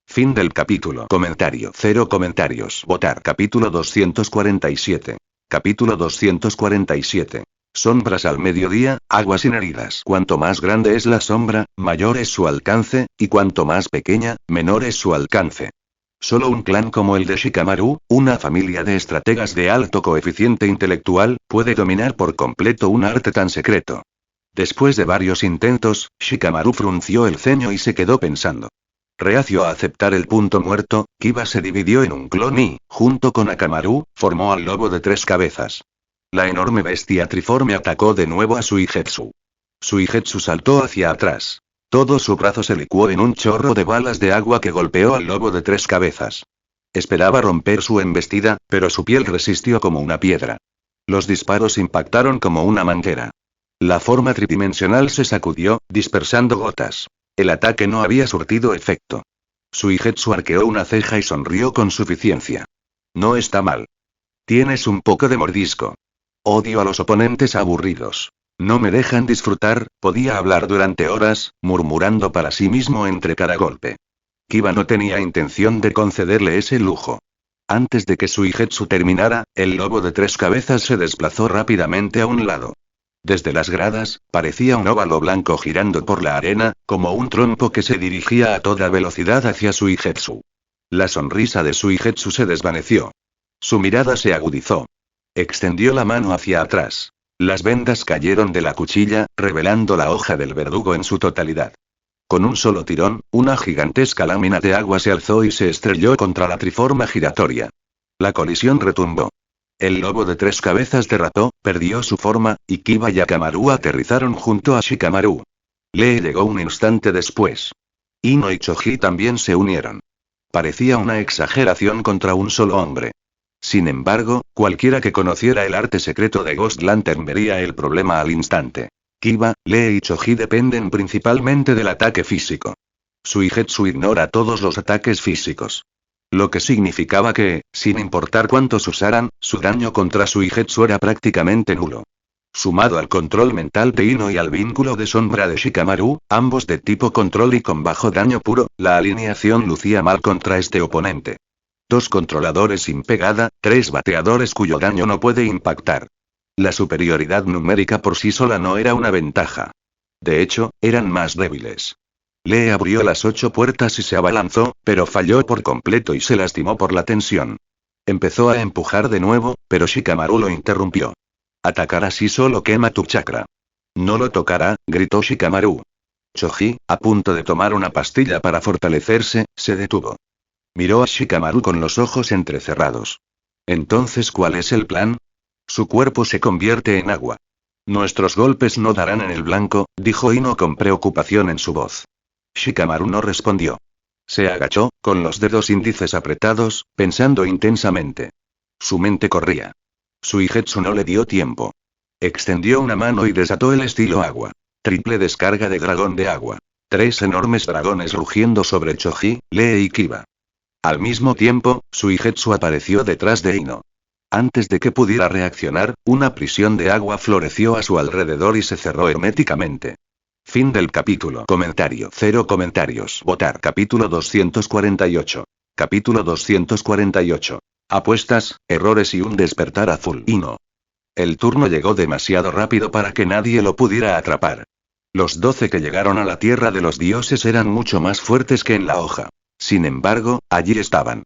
Fin del capítulo. Comentario. 0 comentarios. Votar. Capítulo 247. Capítulo 247. Sombras al mediodía, agua sin heridas. Cuanto más grande es la sombra, mayor es su alcance, y cuanto más pequeña, menor es su alcance. Solo un clan como el de Shikamaru, una familia de estrategas de alto coeficiente intelectual, puede dominar por completo un arte tan secreto. Después de varios intentos, Shikamaru frunció el ceño y se quedó pensando. Reacio a aceptar el punto muerto, Kiba se dividió en un clon y, junto con Akamaru, formó al lobo de 3 cabezas. La enorme bestia triforme atacó de nuevo a Suigetsu. Suigetsu saltó hacia atrás. Todo su brazo se licuó en un chorro de balas de agua que golpeó al lobo de 3 cabezas. Esperaba romper su embestida, pero su piel resistió como una piedra. Los disparos impactaron como una manguera. La forma tridimensional se sacudió, dispersando gotas. El ataque no había surtido efecto. Suigetsu arqueó una ceja y sonrió con suficiencia. No está mal. Tienes un poco de mordisco. Odio a los oponentes aburridos. No me dejan disfrutar, podía hablar durante horas, murmurando para sí mismo entre cada golpe. Kiba no tenía intención de concederle ese lujo. Antes de que Suigetsu terminara, el lobo de 3 cabezas se desplazó rápidamente a un lado. Desde las gradas, parecía un óvalo blanco girando por la arena, como un trompo que se dirigía a toda velocidad hacia Suigetsu. La sonrisa de Suigetsu se desvaneció. Su mirada se agudizó. Extendió la mano hacia atrás. Las vendas cayeron de la cuchilla, revelando la hoja del verdugo en su totalidad. Con un solo tirón, una gigantesca lámina de agua se alzó y se estrelló contra la triforma giratoria. La colisión retumbó. El lobo de 3 cabezas derrató, perdió su forma, y Kiba y Akamaru aterrizaron junto a Shikamaru. Lee llegó un instante después. Ino y Choji también se unieron. Parecía una exageración contra un solo hombre. Sin embargo, cualquiera que conociera el arte secreto de Ghost Lantern vería el problema al instante. Kiba, Lee y Choji dependen principalmente del ataque físico. Suigetsu ignora todos los ataques físicos. Lo que significaba que, sin importar cuántos usaran, su daño contra Suigetsu era prácticamente nulo. Sumado al control mental de Ino y al vínculo de sombra de Shikamaru, ambos de tipo control y con bajo daño puro, la alineación lucía mal contra este oponente. 2 controladores sin pegada, 3 bateadores cuyo daño no puede impactar. La superioridad numérica por sí sola no era una ventaja. De hecho, eran más débiles. Lee abrió las 8 puertas y se abalanzó, pero falló por completo y se lastimó por la tensión. Empezó a empujar de nuevo, pero Shikamaru lo interrumpió. Atacar así solo quema tu chakra. No lo tocará, gritó Shikamaru. Choji, a punto de tomar una pastilla para fortalecerse, se detuvo. Miró a Shikamaru con los ojos entrecerrados. Entonces, ¿cuál es el plan? Su cuerpo se convierte en agua. Nuestros golpes no darán en el blanco, dijo Ino con preocupación en su voz. Shikamaru no respondió. Se agachó, con los dedos índices apretados, pensando intensamente. Su mente corría. Suigetsu no le dio tiempo. Extendió una mano y desató el estilo agua. Triple descarga de dragón de agua. 3 enormes dragones rugiendo sobre Choji, Lee y Kiba. Al mismo tiempo, Suigetsu apareció detrás de Ino. Antes de que pudiera reaccionar, una prisión de agua floreció a su alrededor y se cerró herméticamente. Fin del capítulo. Comentario. 0 comentarios. Votar. Capítulo 248. Capítulo 248. Apuestas, errores y un despertar azul. Ino. El turno llegó demasiado rápido para que nadie lo pudiera atrapar. Los 12 que llegaron a la tierra de los dioses eran mucho más fuertes que en la hoja. Sin embargo, allí estaban.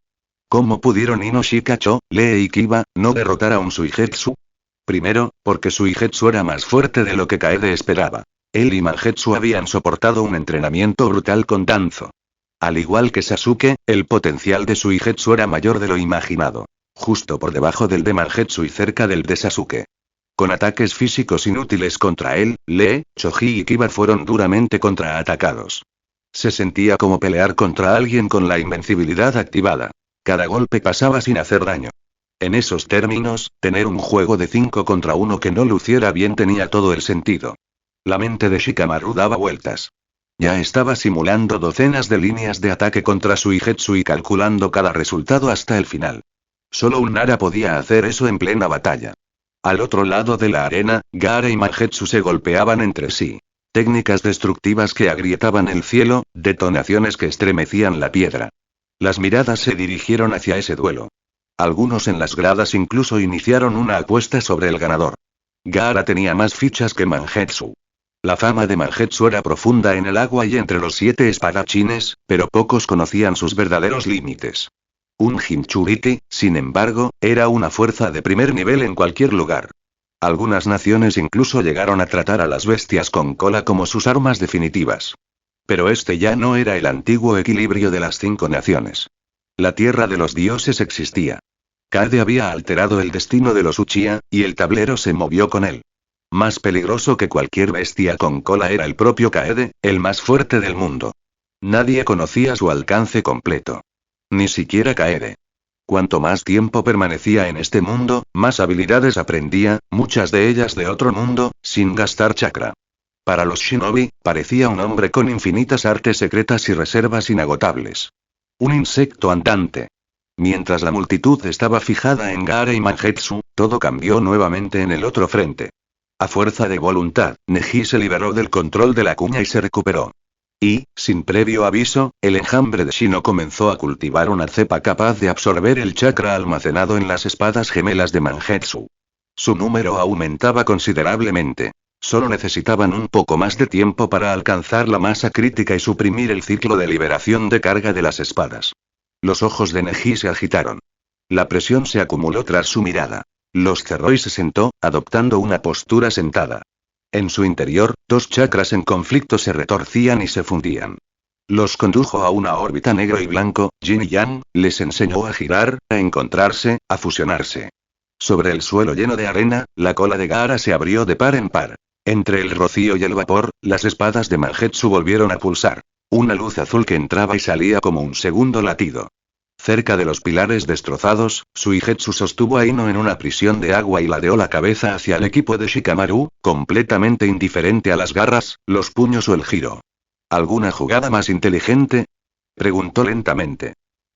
¿Cómo pudieron Ino Shikacho, Lee y Kiba, no derrotar a un Suigetsu? Primero, porque Suigetsu era más fuerte de lo que Kaede esperaba. Él y Mangetsu habían soportado un entrenamiento brutal con Danzo. Al igual que Sasuke, el potencial de Suigetsu era mayor de lo imaginado. Justo por debajo del de Mangetsu y cerca del de Sasuke. Con ataques físicos inútiles contra él, Lee, Choji y Kiba fueron duramente contraatacados. Se sentía como pelear contra alguien con la invencibilidad activada. Cada golpe pasaba sin hacer daño. En esos términos, tener un juego de 5 contra 1 que no luciera bien tenía todo el sentido. La mente de Shikamaru daba vueltas. Ya estaba simulando docenas de líneas de ataque contra Suigetsu y calculando cada resultado hasta el final. Solo un Nara podía hacer eso en plena batalla. Al otro lado de la arena, Gaara y Mangetsu se golpeaban entre sí. Técnicas destructivas que agrietaban el cielo, detonaciones que estremecían la piedra. Las miradas se dirigieron hacia ese duelo. Algunos en las gradas incluso iniciaron una apuesta sobre el ganador. Gaara tenía más fichas que Mangetsu. La fama de Mangetsu era profunda en el agua y entre los 7 espadachines, pero pocos conocían sus verdaderos límites. Un Jinchuriki, sin embargo, era una fuerza de primer nivel en cualquier lugar. Algunas naciones incluso llegaron a tratar a las bestias con cola como sus armas definitivas. Pero este ya no era el antiguo equilibrio de las 5 naciones. La tierra de los dioses existía. Kaede había alterado el destino de los Uchiha, y el tablero se movió con él. Más peligroso que cualquier bestia con cola era el propio Kaede, el más fuerte del mundo. Nadie conocía su alcance completo. Ni siquiera Kaede. Cuanto más tiempo permanecía en este mundo, más habilidades aprendía, muchas de ellas de otro mundo, sin gastar chakra. Para los shinobi, parecía un hombre con infinitas artes secretas y reservas inagotables. Un insecto andante. Mientras la multitud estaba fijada en Gaara y Mangetsu, todo cambió nuevamente en el otro frente. A fuerza de voluntad, Neji se liberó del control de la cuña y se recuperó. Y, sin previo aviso, el enjambre de Shino comenzó a cultivar una cepa capaz de absorber el chakra almacenado en las espadas gemelas de Mangetsu. Su número aumentaba considerablemente. Solo necesitaban un poco más de tiempo para alcanzar la masa crítica y suprimir el ciclo de liberación de carga de las espadas. Los ojos de Neji se agitaron. La presión se acumuló tras su mirada. Los cerró y se sentó, adoptando una postura sentada. En su interior, 2 chakras en conflicto se retorcían y se fundían. Los condujo a una órbita negro y blanco, yin y yang, les enseñó a girar, a encontrarse, a fusionarse. Sobre el suelo lleno de arena, la cola de Gaara se abrió de par en par. Entre el rocío y el vapor, las espadas de Mangetsu volvieron a pulsar. Una luz azul que entraba y salía como un segundo latido. Cerca de los pilares destrozados, Suigetsu sostuvo a Ino en una prisión de agua y ladeó la cabeza hacia el equipo de Shikamaru, completamente indiferente a las garras, los puños o el giro. ¿Alguna jugada más inteligente?, preguntó lentamente.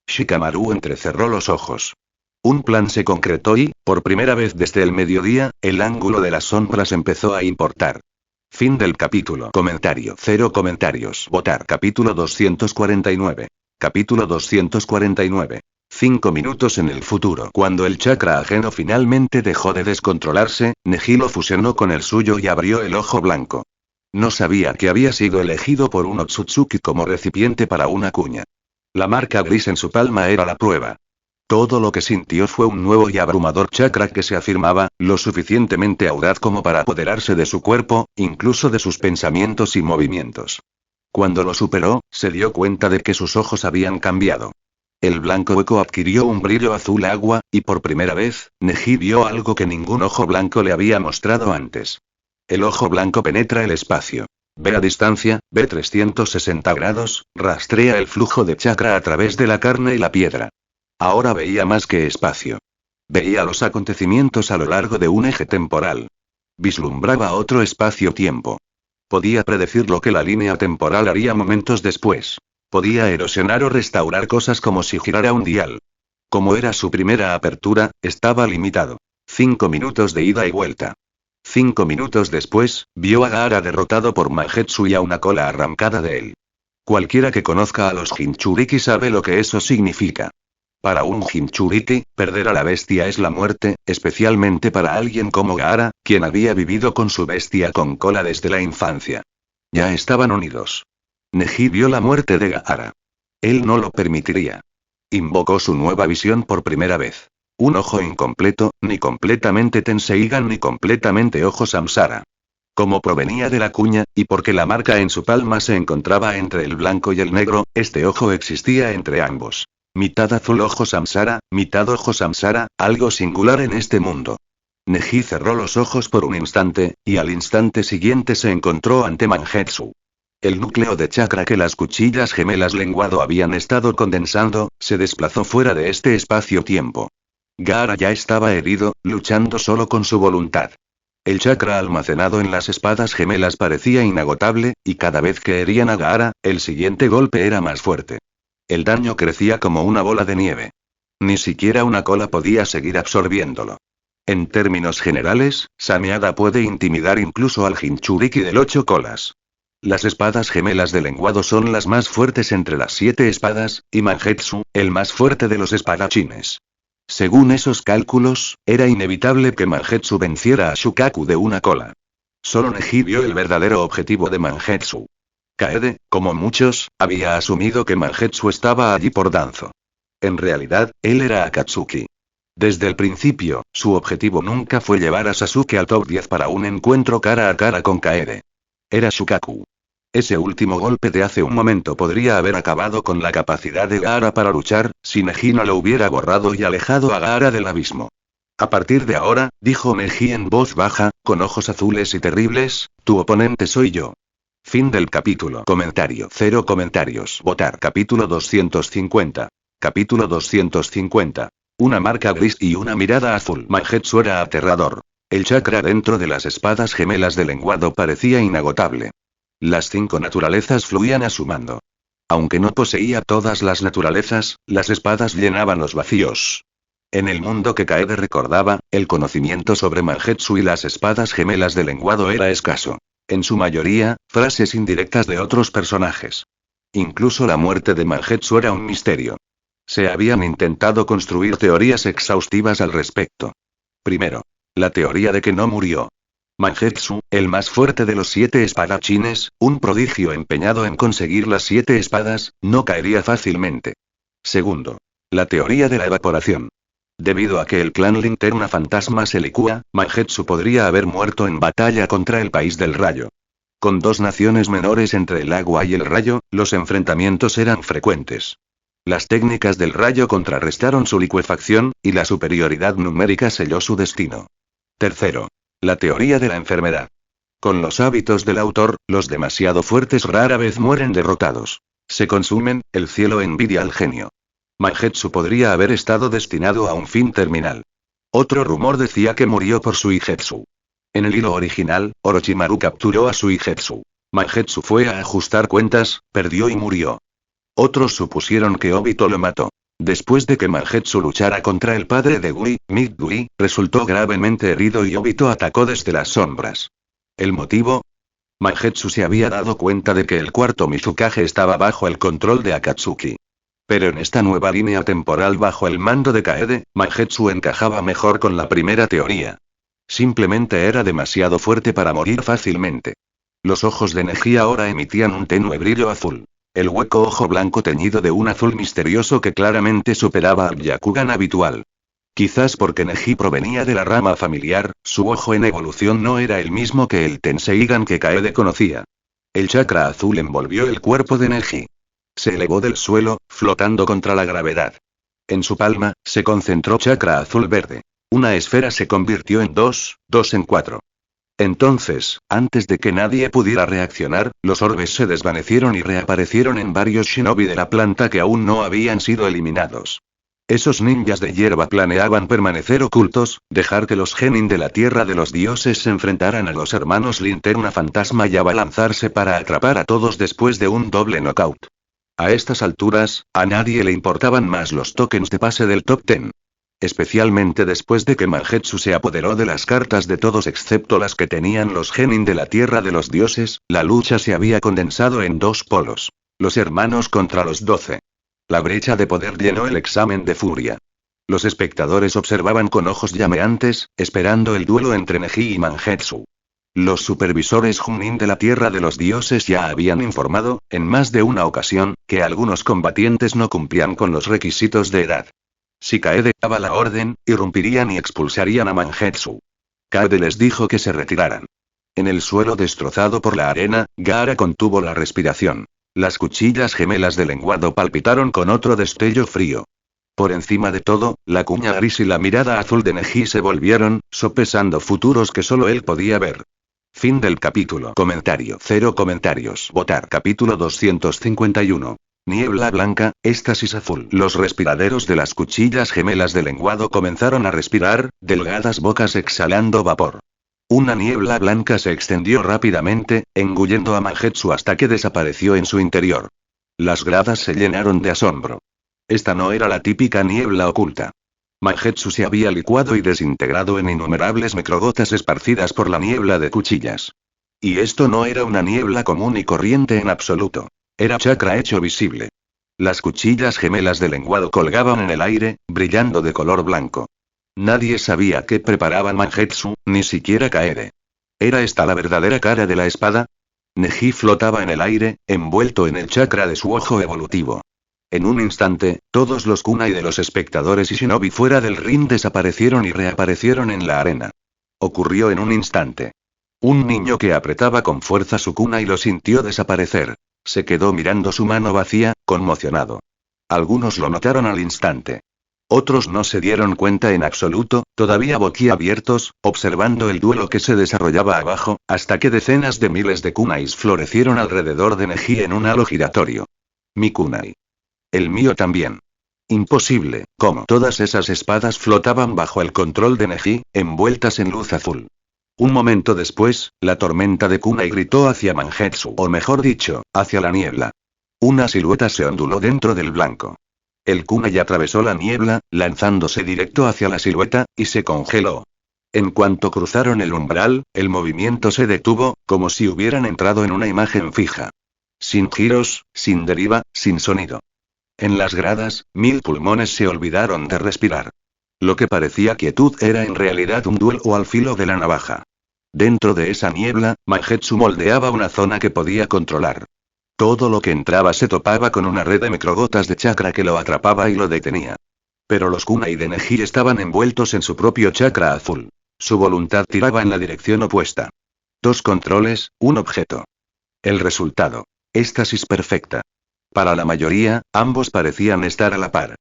Shikamaru entrecerró los ojos. Un plan se concretó y, por primera vez desde el mediodía, el ángulo de las sombras empezó a importar. Fin del capítulo. Comentario. 0 comentarios. Votar. Capítulo 249. Capítulo 249. 5 minutos en el futuro. Cuando el chakra ajeno finalmente dejó de descontrolarse, Neji lo fusionó con el suyo y abrió el ojo blanco. No sabía que había sido elegido por un Otsutsuki como recipiente para una cuña. La marca gris en su palma era la prueba. Todo lo que sintió fue un nuevo y abrumador chakra que se afirmaba, lo suficientemente audaz como para apoderarse de su cuerpo, incluso de sus pensamientos y movimientos. Cuando lo superó, se dio cuenta de que sus ojos habían cambiado. El blanco hueco adquirió un brillo azul agua, y por primera vez, Neji vio algo que ningún ojo blanco le había mostrado antes. El ojo blanco penetra el espacio. Ve a distancia, ve 360 grados, rastrea el flujo de chakra a través de la carne y la piedra. Ahora veía más que espacio. Veía los acontecimientos a lo largo de un eje temporal. Vislumbraba otro espacio-tiempo. Podía predecir lo que la línea temporal haría momentos después. Podía erosionar o restaurar cosas como si girara un dial. Como era su primera apertura, estaba limitado. 5 minutos de ida y vuelta. 5 minutos después, vio a Gaara derrotado por Mangetsu y a una cola arrancada de él. Cualquiera que conozca a los Jinchuriki sabe lo que eso significa. Para un Jinchuriki, perder a la bestia es la muerte, especialmente para alguien como Gaara, quien había vivido con su bestia con cola desde la infancia. Ya estaban unidos. Neji vio la muerte de Gaara. Él no lo permitiría. Invocó su nueva visión por primera vez. Un ojo incompleto, ni completamente Tenseigan ni completamente ojo Samsara. Como provenía de la cuña, y porque la marca en su palma se encontraba entre el blanco y el negro, este ojo existía entre ambos. Mitad azul ojo Samsara, mitad ojo Samsara, algo singular en este mundo. Neji cerró los ojos por un instante, y al instante siguiente se encontró ante Mangetsu. El núcleo de chakra que las cuchillas gemelas lenguado habían estado condensando, se desplazó fuera de este espacio-tiempo. Gaara ya estaba herido, luchando solo con su voluntad. El chakra almacenado en las espadas gemelas parecía inagotable, y cada vez que herían a Gaara, el siguiente golpe era más fuerte. El daño crecía como una bola de nieve. Ni siquiera una cola podía seguir absorbiéndolo. En términos generales, Sameada puede intimidar incluso al Jinchuriki del 8 colas. Las espadas gemelas de lenguado son las más fuertes entre las 7 espadas, y Mangetsu, el más fuerte de los espadachines. Según esos cálculos, era inevitable que Mangetsu venciera a Shukaku de una cola. Solo Neji vio el verdadero objetivo de Mangetsu. Kaede, como muchos, había asumido que Mangetsu estaba allí por Danzo. En realidad, él era Akatsuki. Desde el principio, su objetivo nunca fue llevar a Sasuke al top 10 para un encuentro cara a cara con Kaede. Era Shukaku. Ese último golpe de hace un momento podría haber acabado con la capacidad de Gaara para luchar, si Neji no lo hubiera borrado y alejado a Gaara del abismo. A partir de ahora, dijo Neji en voz baja, con ojos azules y terribles, tu oponente soy yo. Fin del capítulo. Comentario. 0 comentarios. Votar. Capítulo 250. Capítulo 250. Una marca gris y una mirada azul. Mangetsu era aterrador. El chakra dentro de las espadas gemelas de lenguado parecía inagotable. Las 5 naturalezas fluían a su mando. Aunque no poseía todas las naturalezas, las espadas llenaban los vacíos. En el mundo que Kaede recordaba, el conocimiento sobre Mangetsu y las espadas gemelas de lenguado era escaso. En su mayoría, frases indirectas de otros personajes. Incluso la muerte de Mangetsu era un misterio. Se habían intentado construir teorías exhaustivas al respecto. Primero, la teoría de que no murió. Mangetsu, el más fuerte de los 7 espadachines, un prodigio empeñado en conseguir las 7 espadas, no caería fácilmente. Segundo, la teoría de la evaporación. Debido a que el clan Linterna Fantasma se licúa, Mangetsu podría haber muerto en batalla contra el País del Rayo. Con 2 naciones menores entre el agua y el rayo, los enfrentamientos eran frecuentes. Las técnicas del rayo contrarrestaron su licuefacción, y la superioridad numérica selló su destino. Tercero, la teoría de la enfermedad. Con los hábitos del autor, los demasiado fuertes rara vez mueren derrotados. Se consumen, el cielo envidia al genio. Mangetsu podría haber estado destinado a un fin terminal. Otro rumor decía que murió por Suigetsu. En el hilo original, Orochimaru capturó a Suigetsu. Mangetsu fue a ajustar cuentas, perdió y murió. Otros supusieron que Obito lo mató. Después de que Mangetsu luchara contra el padre de Gui, Midgui, resultó gravemente herido y Obito atacó desde las sombras. ¿El motivo? Mangetsu se había dado cuenta de que el cuarto Mizukage estaba bajo el control de Akatsuki. Pero en esta nueva línea temporal bajo el mando de Kaede, Mangetsu encajaba mejor con la primera teoría. Simplemente era demasiado fuerte para morir fácilmente. Los ojos de Neji ahora emitían un tenue brillo azul. El hueco ojo blanco teñido de un azul misterioso que claramente superaba al Byakugan habitual. Quizás porque Neji provenía de la rama familiar, su ojo en evolución no era el mismo que el Tenseigan que Kaede conocía. El chakra azul envolvió el cuerpo de Neji. Se elevó del suelo, flotando contra la gravedad. En su palma, se concentró chakra azul verde. Una esfera se convirtió en 2 en 4. Entonces, antes de que nadie pudiera reaccionar, los orbes se desvanecieron y reaparecieron en varios shinobi de la planta que aún no habían sido eliminados. Esos ninjas de hierba planeaban permanecer ocultos, dejar que los genin de la tierra de los dioses se enfrentaran a los hermanos Linterna Fantasma y abalanzarse para atrapar a todos después de un doble knockout. A estas alturas, a nadie le importaban más los tokens de pase del top 10. Especialmente después de que Mangetsu se apoderó de las cartas de todos excepto las que tenían los genin de la tierra de los dioses, la lucha se había condensado en 2 polos. Los hermanos contra los 12. La brecha de poder llenó el examen de furia. Los espectadores observaban con ojos llameantes, esperando el duelo entre Neji y Mangetsu. Los supervisores Junin de la Tierra de los Dioses ya habían informado, en más de una ocasión, que algunos combatientes no cumplían con los requisitos de edad. Si Kaede daba la orden, irrumpirían y expulsarían a Mangetsu. Kaede les dijo que se retiraran. En el suelo destrozado por la arena, Gaara contuvo la respiración. Las cuchillas gemelas de lenguado palpitaron con otro destello frío. Por encima de todo, la cuña gris y la mirada azul de Neji se volvieron, sopesando futuros que solo él podía ver. Fin del capítulo. Comentario. 0 comentarios. Votar. Capítulo 251. Niebla blanca, éxtasis azul. Los respiraderos de las cuchillas gemelas de lenguado comenzaron a respirar, delgadas bocas exhalando vapor. Una niebla blanca se extendió rápidamente, engullendo a Mangetsu hasta que desapareció en su interior. Las gradas se llenaron de asombro. Esta no era la típica niebla oculta. Mangetsu se había licuado y desintegrado en innumerables microgotas esparcidas por la niebla de cuchillas. Y esto no era una niebla común y corriente en absoluto. Era chakra hecho visible. Las cuchillas gemelas de lenguado colgaban en el aire, brillando de color blanco. Nadie sabía qué preparaban Mangetsu, ni siquiera Kaede. ¿Era esta la verdadera cara de la espada? Neji flotaba en el aire, envuelto en el chakra de su ojo evolutivo. En un instante, todos los kunai de los espectadores y shinobi fuera del ring desaparecieron y reaparecieron en la arena. Ocurrió en un instante. Un niño que apretaba con fuerza su kunai lo sintió desaparecer. Se quedó mirando su mano vacía, conmocionado. Algunos lo notaron al instante. Otros no se dieron cuenta en absoluto, todavía boquiabiertos, observando el duelo que se desarrollaba abajo, hasta que decenas de miles de kunais florecieron alrededor de Neji en un halo giratorio. Mi kunai. El mío también. Imposible, como todas esas espadas flotaban bajo el control de Neji, envueltas en luz azul. Un momento después, la tormenta de kunai gritó hacia Mangetsu, o mejor dicho, hacia la niebla. Una silueta se onduló dentro del blanco. El kunai atravesó la niebla, lanzándose directo hacia la silueta, y se congeló. En cuanto cruzaron el umbral, el movimiento se detuvo, como si hubieran entrado en una imagen fija. Sin giros, sin deriva, sin sonido. En las gradas, 1000 pulmones se olvidaron de respirar. Lo que parecía quietud era en realidad un duelo al filo de la navaja. Dentro de esa niebla, Mangetsu moldeaba una zona que podía controlar. Todo lo que entraba se topaba con una red de microgotas de chakra que lo atrapaba y lo detenía. Pero los kunai de Neji estaban envueltos en su propio chakra azul. Su voluntad tiraba en la dirección opuesta. 2 controles, un objeto. El resultado. Éxtasis perfecta. Para la mayoría, ambos parecían estar a la par.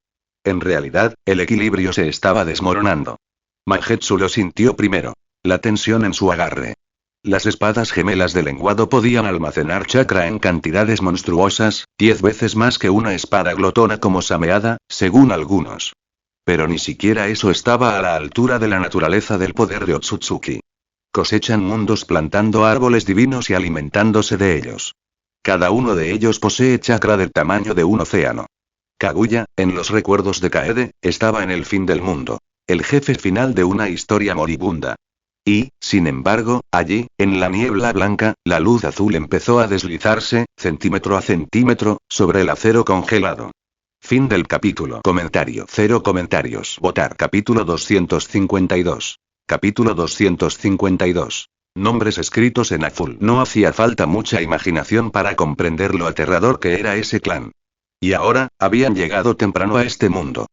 En realidad, el equilibrio se estaba desmoronando. Mangetsu lo sintió primero. La tensión en su agarre. Las espadas gemelas de lenguado podían almacenar chakra en cantidades monstruosas, 10 veces más que una espada glotona como Sameada, según algunos. Pero ni siquiera eso estaba a la altura de la naturaleza del poder de Otsutsuki. Cosechan mundos plantando árboles divinos y alimentándose de ellos. Cada uno de ellos posee chakra del tamaño de un océano. Kaguya, en los recuerdos de Kaede, estaba en el fin del mundo. El jefe final de una historia moribunda. Y, sin embargo, allí, en la niebla blanca, la luz azul empezó a deslizarse, centímetro a centímetro, sobre el acero congelado. Fin del capítulo. Comentario. 0 comentarios. Votar. Capítulo 252. Capítulo 252. Nombres escritos en azul. No hacía falta mucha imaginación para comprender lo aterrador que era ese clan. Y ahora, habían llegado temprano a este mundo.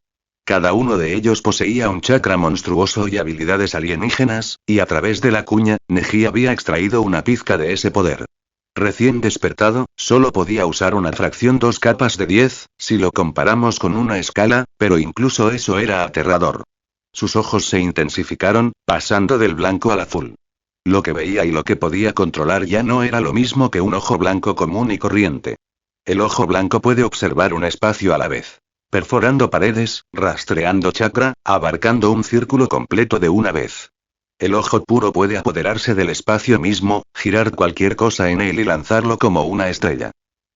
Cada uno de ellos poseía un chakra monstruoso y habilidades alienígenas, y a través de la cuña, Neji había extraído una pizca de ese poder. Recién despertado, solo podía usar una fracción 2 capas de 10, si lo comparamos con una escala, pero incluso eso era aterrador. Sus ojos se intensificaron, pasando del blanco al azul. Lo que veía y lo que podía controlar ya no era lo mismo que un ojo blanco común y corriente. El ojo blanco puede observar un espacio a la vez. Perforando paredes, rastreando chakra, abarcando un círculo completo de una vez. El ojo puro puede apoderarse del espacio mismo, girar cualquier cosa en él y lanzarlo como una estrella.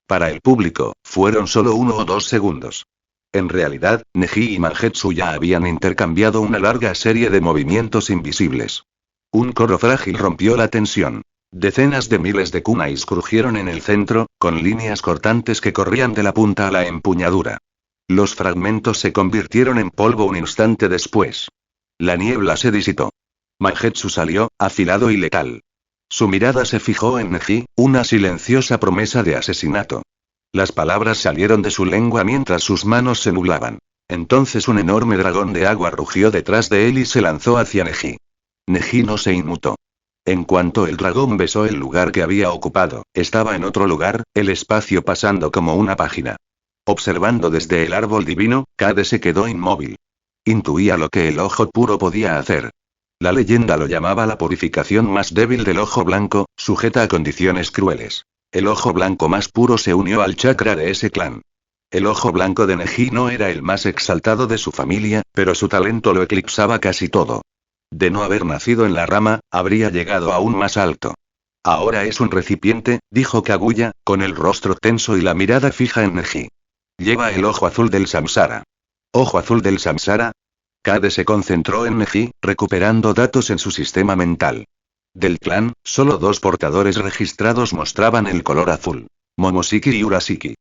Para el público, fueron solo 1 o 2 segundos. En realidad, Neji y Mangetsu ya habían intercambiado una larga serie de movimientos invisibles. Un coro frágil rompió la tensión. Decenas de miles de kunais crujieron en el centro, con líneas cortantes que corrían de la punta a la empuñadura. Los fragmentos se convirtieron en polvo un instante después. La niebla se disipó. Mangetsu salió, afilado y letal. Su mirada se fijó en Neji, una silenciosa promesa de asesinato. Las palabras salieron de su lengua mientras sus manos se nublaban. Entonces un enorme dragón de agua rugió detrás de él y se lanzó hacia Neji. Neji no se inmutó. En cuanto el dragón besó el lugar que había ocupado, estaba en otro lugar, el espacio pasando como una página. Observando desde el árbol divino, Cade se quedó inmóvil. Intuía lo que el ojo puro podía hacer. La leyenda lo llamaba la purificación más débil del ojo blanco, sujeta a condiciones crueles. El ojo blanco más puro se unió al chakra de ese clan. El ojo blanco de Neji no era el más exaltado de su familia, pero su talento lo eclipsaba casi todo. De no haber nacido en la rama, habría llegado aún más alto. Ahora es un recipiente, dijo Kaguya, con el rostro tenso y la mirada fija en Neji. Lleva el ojo azul del samsara. ¿Ojo azul del samsara? Cade se concentró en Neji, recuperando datos en su sistema mental. Del clan, solo 2 portadores registrados mostraban el color azul: Momoshiki y Urashiki.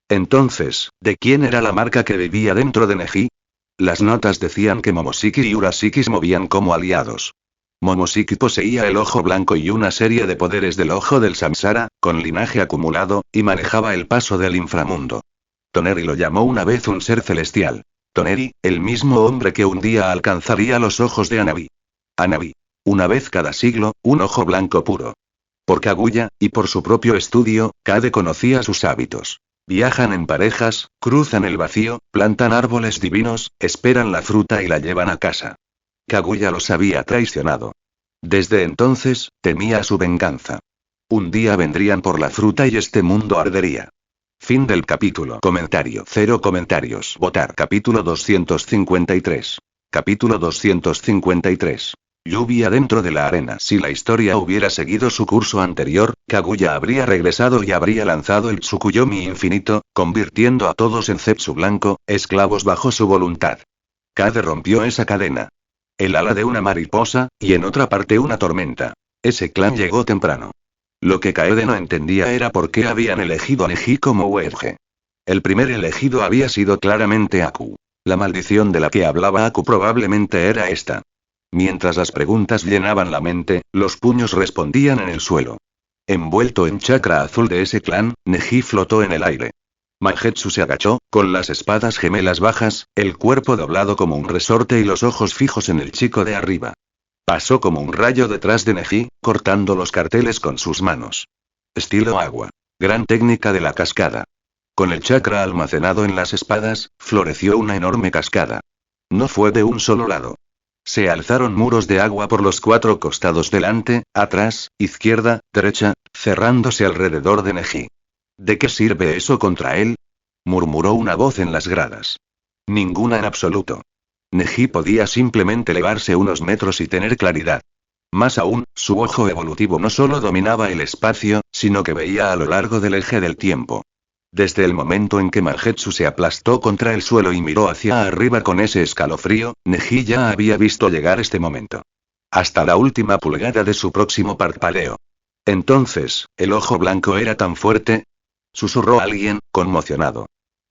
Entonces, ¿de quién era la marca que vivía dentro de Neji? Las notas decían que Momoshiki y Urashiki se movían como aliados. Momoshiki poseía el ojo blanco y una serie de poderes del ojo del samsara, con linaje acumulado, y manejaba el paso del inframundo. Toneri lo llamó una vez un ser celestial. Toneri, el mismo hombre que un día alcanzaría los ojos de Anabi. Anabi. Una vez cada siglo, un ojo blanco puro. Por Kaguya, y por su propio estudio, Cade conocía sus hábitos. Viajan en parejas, cruzan el vacío, plantan árboles divinos, esperan la fruta y la llevan a casa. Kaguya los había traicionado. Desde entonces, temía su venganza. Un día vendrían por la fruta y este mundo ardería. Fin del capítulo. Comentario. 0 comentarios. Votar. Capítulo 253. Capítulo 253. Lluvia dentro de la arena. Si la historia hubiera seguido su curso anterior, Kaguya habría regresado y habría lanzado el Tsukuyomi infinito, convirtiendo a todos en Zetsu blanco, esclavos bajo su voluntad. Cade rompió esa cadena. El ala de una mariposa, y en otra parte una tormenta. Ese clan llegó temprano. Lo que Kaede no entendía era por qué habían elegido a Neji como Uege. El primer elegido había sido claramente Aku. La maldición de la que hablaba Aku probablemente era esta. Mientras las preguntas llenaban la mente, los puños respondían en el suelo. Envuelto en chakra azul de ese clan, Neji flotó en el aire. Mangetsu se agachó, con las espadas gemelas bajas, el cuerpo doblado como un resorte y los ojos fijos en el chico de arriba. Pasó como un rayo detrás de Neji, cortando los carteles con sus manos. Estilo agua. Gran técnica de la cascada. Con el chakra almacenado en las espadas, floreció una enorme cascada. No fue de un solo lado. Se alzaron muros de agua por los 4 costados, delante, atrás, izquierda, derecha, cerrándose alrededor de Neji. ¿De qué sirve eso contra él?, murmuró una voz en las gradas. Ninguna en absoluto. Neji podía simplemente elevarse unos metros y tener claridad. Más aún, su ojo evolutivo no solo dominaba el espacio, sino que veía a lo largo del eje del tiempo. Desde el momento en que Mangetsu se aplastó contra el suelo y miró hacia arriba con ese escalofrío, Neji ya había visto llegar este momento. Hasta la última pulgada de su próximo parpadeo. Entonces, ¿el ojo blanco era tan fuerte?, susurró alguien, conmocionado.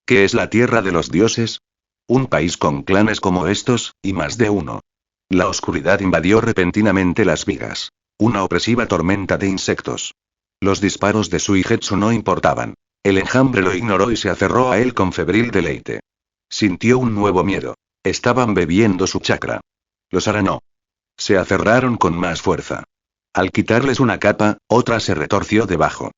¿Qué es la tierra de los dioses? Un país con clanes como estos, y más de uno. La oscuridad invadió repentinamente las vigas. Una opresiva tormenta de insectos. Los disparos de Suigetsu no importaban. El enjambre lo ignoró y se aferró a él con febril deleite. Sintió un nuevo miedo. Estaban bebiendo su chakra. Los arañó. Se aferraron con más fuerza. Al quitarles una capa, otra se retorció debajo.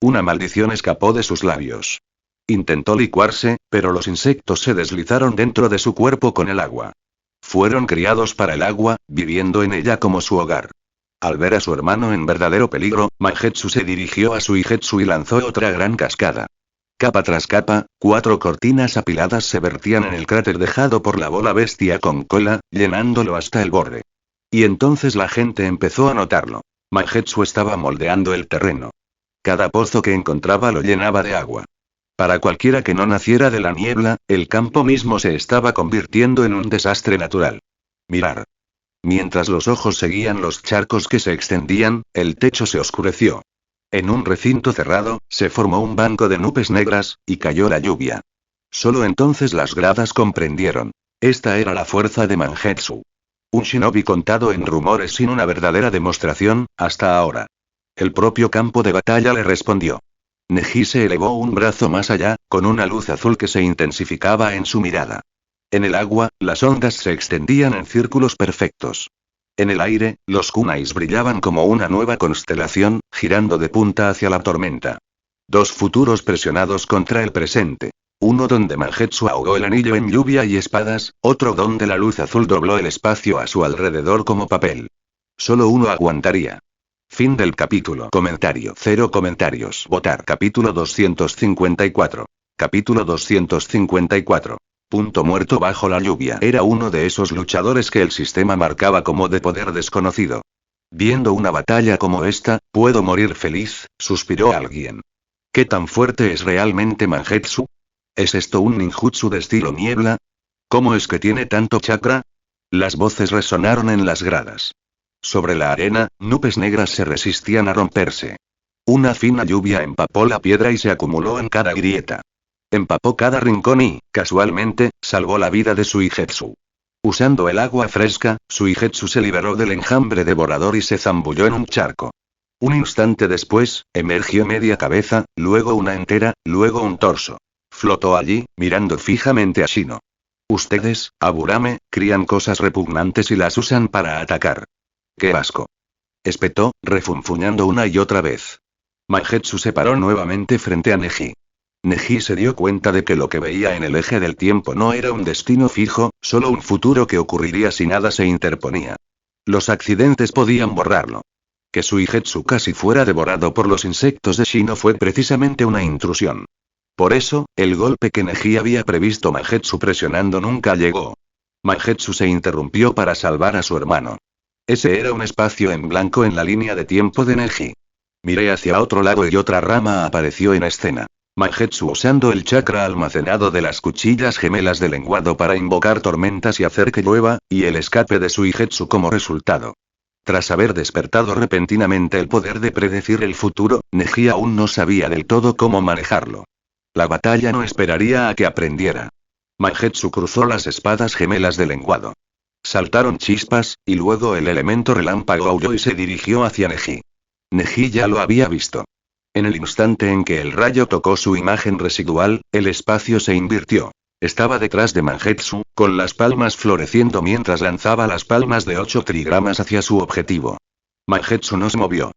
Una maldición escapó de sus labios. Intentó licuarse, pero los insectos se deslizaron dentro de su cuerpo con el agua. Fueron criados para el agua, viviendo en ella como su hogar. Al ver a su hermano en verdadero peligro, Mangetsu se dirigió a Suigetsu y lanzó otra gran cascada. Capa tras capa, 4 cortinas apiladas se vertían en el cráter dejado por la bola bestia con cola, llenándolo hasta el borde. Y entonces la gente empezó a notarlo. Mangetsu estaba moldeando el terreno. Cada pozo que encontraba lo llenaba de agua. Para cualquiera que no naciera de la niebla, el campo mismo se estaba convirtiendo en un desastre natural. Mirar. Mientras los ojos seguían los charcos que se extendían, el techo se oscureció. En un recinto cerrado, se formó un banco de nubes negras, y cayó la lluvia. Solo entonces las gradas comprendieron. Esta era la fuerza de Mangetsu. Un shinobi contado en rumores sin una verdadera demostración, hasta ahora. El propio campo de batalla le respondió. Neji se elevó un brazo más allá, con una luz azul que se intensificaba en su mirada. En el agua, las ondas se extendían en círculos perfectos. En el aire, los kunais brillaban como una nueva constelación, girando de punta hacia la tormenta. Dos futuros presionados contra el presente. Uno donde Mangetsu ahogó el anillo en lluvia y espadas, otro donde la luz azul dobló el espacio a su alrededor como papel. Solo uno aguantaría. Fin del capítulo. Comentario. 0 comentarios. Votar. Capítulo 254. Capítulo 254. Punto muerto bajo la lluvia. Era uno de esos luchadores que el sistema marcaba como de poder desconocido. Viendo una batalla como esta, puedo morir feliz, suspiró alguien. ¿Qué tan fuerte es realmente Mangetsu? ¿Es esto un ninjutsu de estilo niebla? ¿Cómo es que tiene tanto chakra? Las voces resonaron en las gradas. Sobre la arena, nubes negras se resistían a romperse. Una fina lluvia empapó la piedra y se acumuló en cada grieta. Empapó cada rincón y, casualmente, salvó la vida de Suigetsu. Usando el agua fresca, Suigetsu se liberó del enjambre devorador y se zambulló en un charco. Un instante después, emergió media cabeza, luego una entera, luego un torso. Flotó allí, mirando fijamente a Shino. Ustedes, Aburame, crían cosas repugnantes y las usan para atacar. ¡Qué asco! Espetó, refunfuñando una y otra vez. Mangetsu se paró nuevamente frente a Neji. Neji se dio cuenta de que lo que veía en el eje del tiempo no era un destino fijo, solo un futuro que ocurriría si nada se interponía. Los accidentes podían borrarlo. Que Suigetsu casi fuera devorado por los insectos de Shino fue precisamente una intrusión. Por eso, el golpe que Neji había previsto Mangetsu presionando nunca llegó. Mangetsu se interrumpió para salvar a su hermano. Ese era un espacio en blanco en la línea de tiempo de Neji. Miré hacia otro lado y otra rama apareció en escena. Mangetsu usando el chakra almacenado de las cuchillas gemelas de lenguado para invocar tormentas y hacer que llueva, y el escape de Suigetsu como resultado. Tras haber despertado repentinamente el poder de predecir el futuro, Neji aún no sabía del todo cómo manejarlo. La batalla no esperaría a que aprendiera. Mangetsu cruzó las espadas gemelas de lenguado. Saltaron chispas, y luego el elemento relámpago aulló y se dirigió hacia Neji. Neji ya lo había visto. En el instante en que el rayo tocó su imagen residual, el espacio se invirtió. Estaba detrás de Mangetsu, con las palmas floreciendo mientras lanzaba las palmas de 8 trigramas hacia su objetivo. Mangetsu no se movió.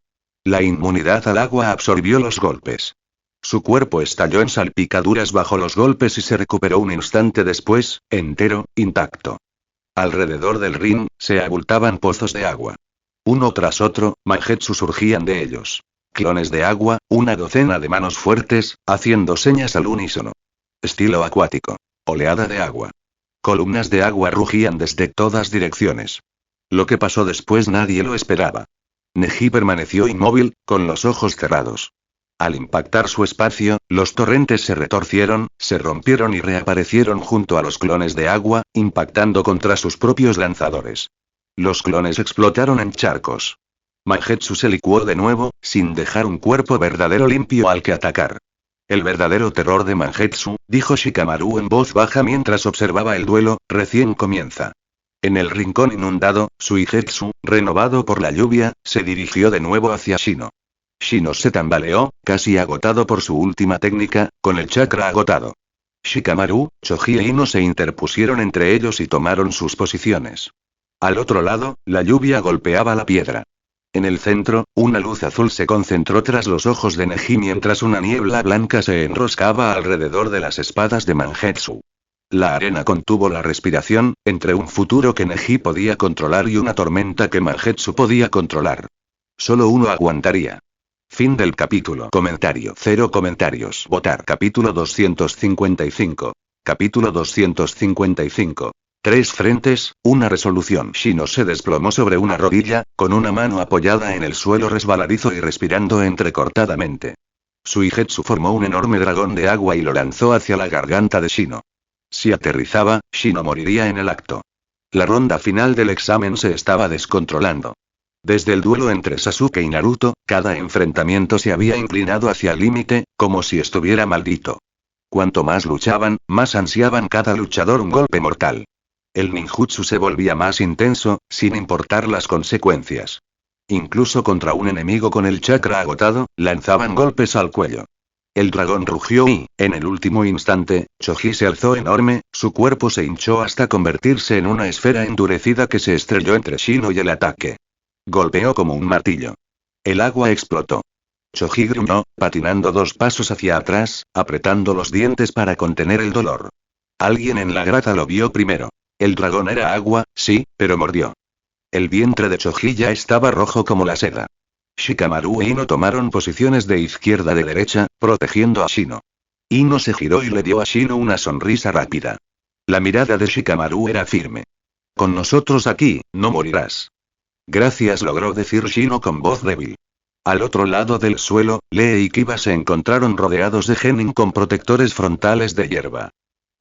La inmunidad al agua absorbió los golpes. Su cuerpo estalló en salpicaduras bajo los golpes y se recuperó un instante después, entero, intacto. Alrededor del ring, se abultaban pozos de agua. Uno tras otro, Mangetsu surgían de ellos. Clones de agua, una docena de manos fuertes, haciendo señas al unísono. Estilo acuático. Oleada de agua. Columnas de agua rugían desde todas direcciones. Lo que pasó después nadie lo esperaba. Neji permaneció inmóvil, con los ojos cerrados. Al impactar su espacio, los torrentes se retorcieron, se rompieron y reaparecieron junto a los clones de agua, impactando contra sus propios lanzadores. Los clones explotaron en charcos. Mangetsu se licuó de nuevo, sin dejar un cuerpo verdadero limpio al que atacar. El verdadero terror de Mangetsu, dijo Shikamaru en voz baja mientras observaba el duelo, recién comienza. En el rincón inundado, Suigetsu, renovado por la lluvia, se dirigió de nuevo hacia Shino. Shino se tambaleó, casi agotado por su última técnica, con el chakra agotado. Shikamaru, Choji e Ino se interpusieron entre ellos y tomaron sus posiciones. Al otro lado, la lluvia golpeaba la piedra. En el centro, una luz azul se concentró tras los ojos de Neji mientras una niebla blanca se enroscaba alrededor de las espadas de Mangetsu. La arena contuvo la respiración, entre un futuro que Neji podía controlar y una tormenta que Mangetsu podía controlar. Solo uno aguantaría. Fin del capítulo. Comentario. 0 comentarios. Votar. Capítulo 255. Capítulo 255. 3 frentes, una resolución. Shino se desplomó sobre una rodilla, con una mano apoyada en el suelo resbaladizo y respirando entrecortadamente. Suigetsu formó un enorme dragón de agua y lo lanzó hacia la garganta de Shino. Si aterrizaba, Shino moriría en el acto. La ronda final del examen se estaba descontrolando. Desde el duelo entre Sasuke y Naruto, cada enfrentamiento se había inclinado hacia el límite, como si estuviera maldito. Cuanto más luchaban, más ansiaban cada luchador un golpe mortal. El ninjutsu se volvía más intenso, sin importar las consecuencias. Incluso contra un enemigo con el chakra agotado, lanzaban golpes al cuello. El dragón rugió y, en el último instante, Choji se alzó enorme, su cuerpo se hinchó hasta convertirse en una esfera endurecida que se estrelló entre Shino y el ataque. Golpeó como un martillo. El agua explotó. Choji gruñó, patinando 2 pasos hacia atrás, apretando los dientes para contener el dolor. Alguien en la grata lo vio primero. El dragón era agua, sí, pero mordió. El vientre de Choji ya estaba rojo como la seda. Shikamaru e Ino tomaron posiciones de izquierda a derecha, protegiendo a Shino. Ino se giró y le dio a Shino una sonrisa rápida. La mirada de Shikamaru era firme. Con nosotros aquí, no morirás. Gracias, logró decir Shino con voz débil. Al otro lado del suelo, Lee y Kiba se encontraron rodeados de genin con protectores frontales de hierba.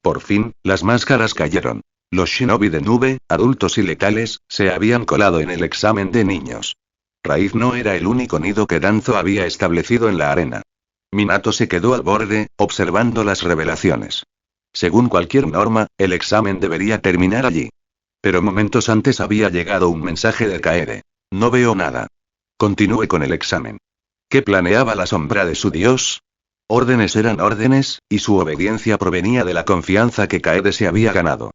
Por fin, las máscaras cayeron. Los shinobi de nube, adultos y letales, se habían colado en el examen de niños. Raíz no era el único nido que Danzo había establecido en la arena. Minato se quedó al borde, observando las revelaciones. Según cualquier norma, el examen debería terminar allí. Pero momentos antes había llegado un mensaje de Kaede. No veo nada. Continúe con el examen. ¿Qué planeaba la sombra de su dios? Órdenes eran órdenes, y su obediencia provenía de la confianza que Kaede se había ganado.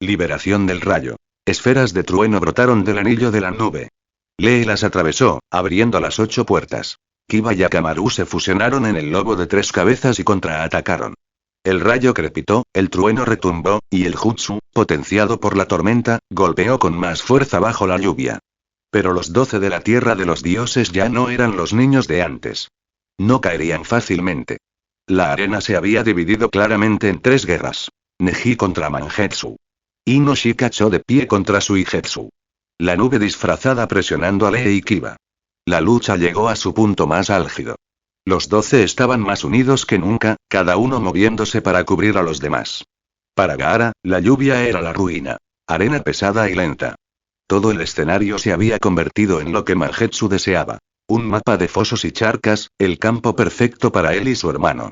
Liberación del rayo. Esferas de trueno brotaron del anillo de la nube. Lee las atravesó, abriendo las 8 puertas. Kiba y Akamaru se fusionaron en el lobo de 3 cabezas y contraatacaron. El rayo crepitó, el trueno retumbó, y el jutsu, potenciado por la tormenta, golpeó con más fuerza bajo la lluvia. Pero los 12 de la tierra de los dioses ya no eran los niños de antes. No caerían fácilmente. La arena se había dividido claramente en 3 guerras. Neji contra Mangetsu. Ino Shikacho de pie contra Suigetsu. La nube disfrazada presionando a Lee y Kiba. La lucha llegó a su punto más álgido. Los 12 estaban más unidos que nunca, cada uno moviéndose para cubrir a los demás. Para Gaara, la lluvia era la ruina. Arena pesada y lenta. Todo el escenario se había convertido en lo que Mangetsu deseaba. Un mapa de fosos y charcas, el campo perfecto para él y su hermano.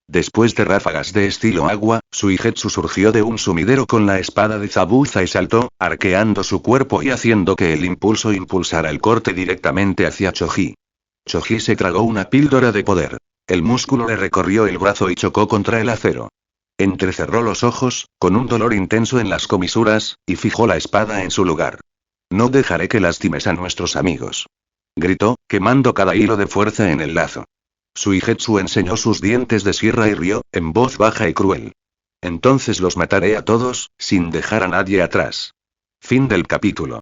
Después de ráfagas de estilo agua, Suigetsu surgió de un sumidero con la espada de Zabuza y saltó, arqueando su cuerpo y haciendo que el impulso impulsara el corte directamente hacia Choji. Choji se tragó una píldora de poder. El músculo le recorrió el brazo y chocó contra el acero. Entrecerró los ojos, con un dolor intenso en las comisuras, y fijó la espada en su lugar. No dejaré que lastimes a nuestros amigos. Gritó, quemando cada hilo de fuerza en el lazo. Suigetsu enseñó sus dientes de sierra y rió, en voz baja y cruel. Entonces los mataré a todos, sin dejar a nadie atrás. Fin del capítulo.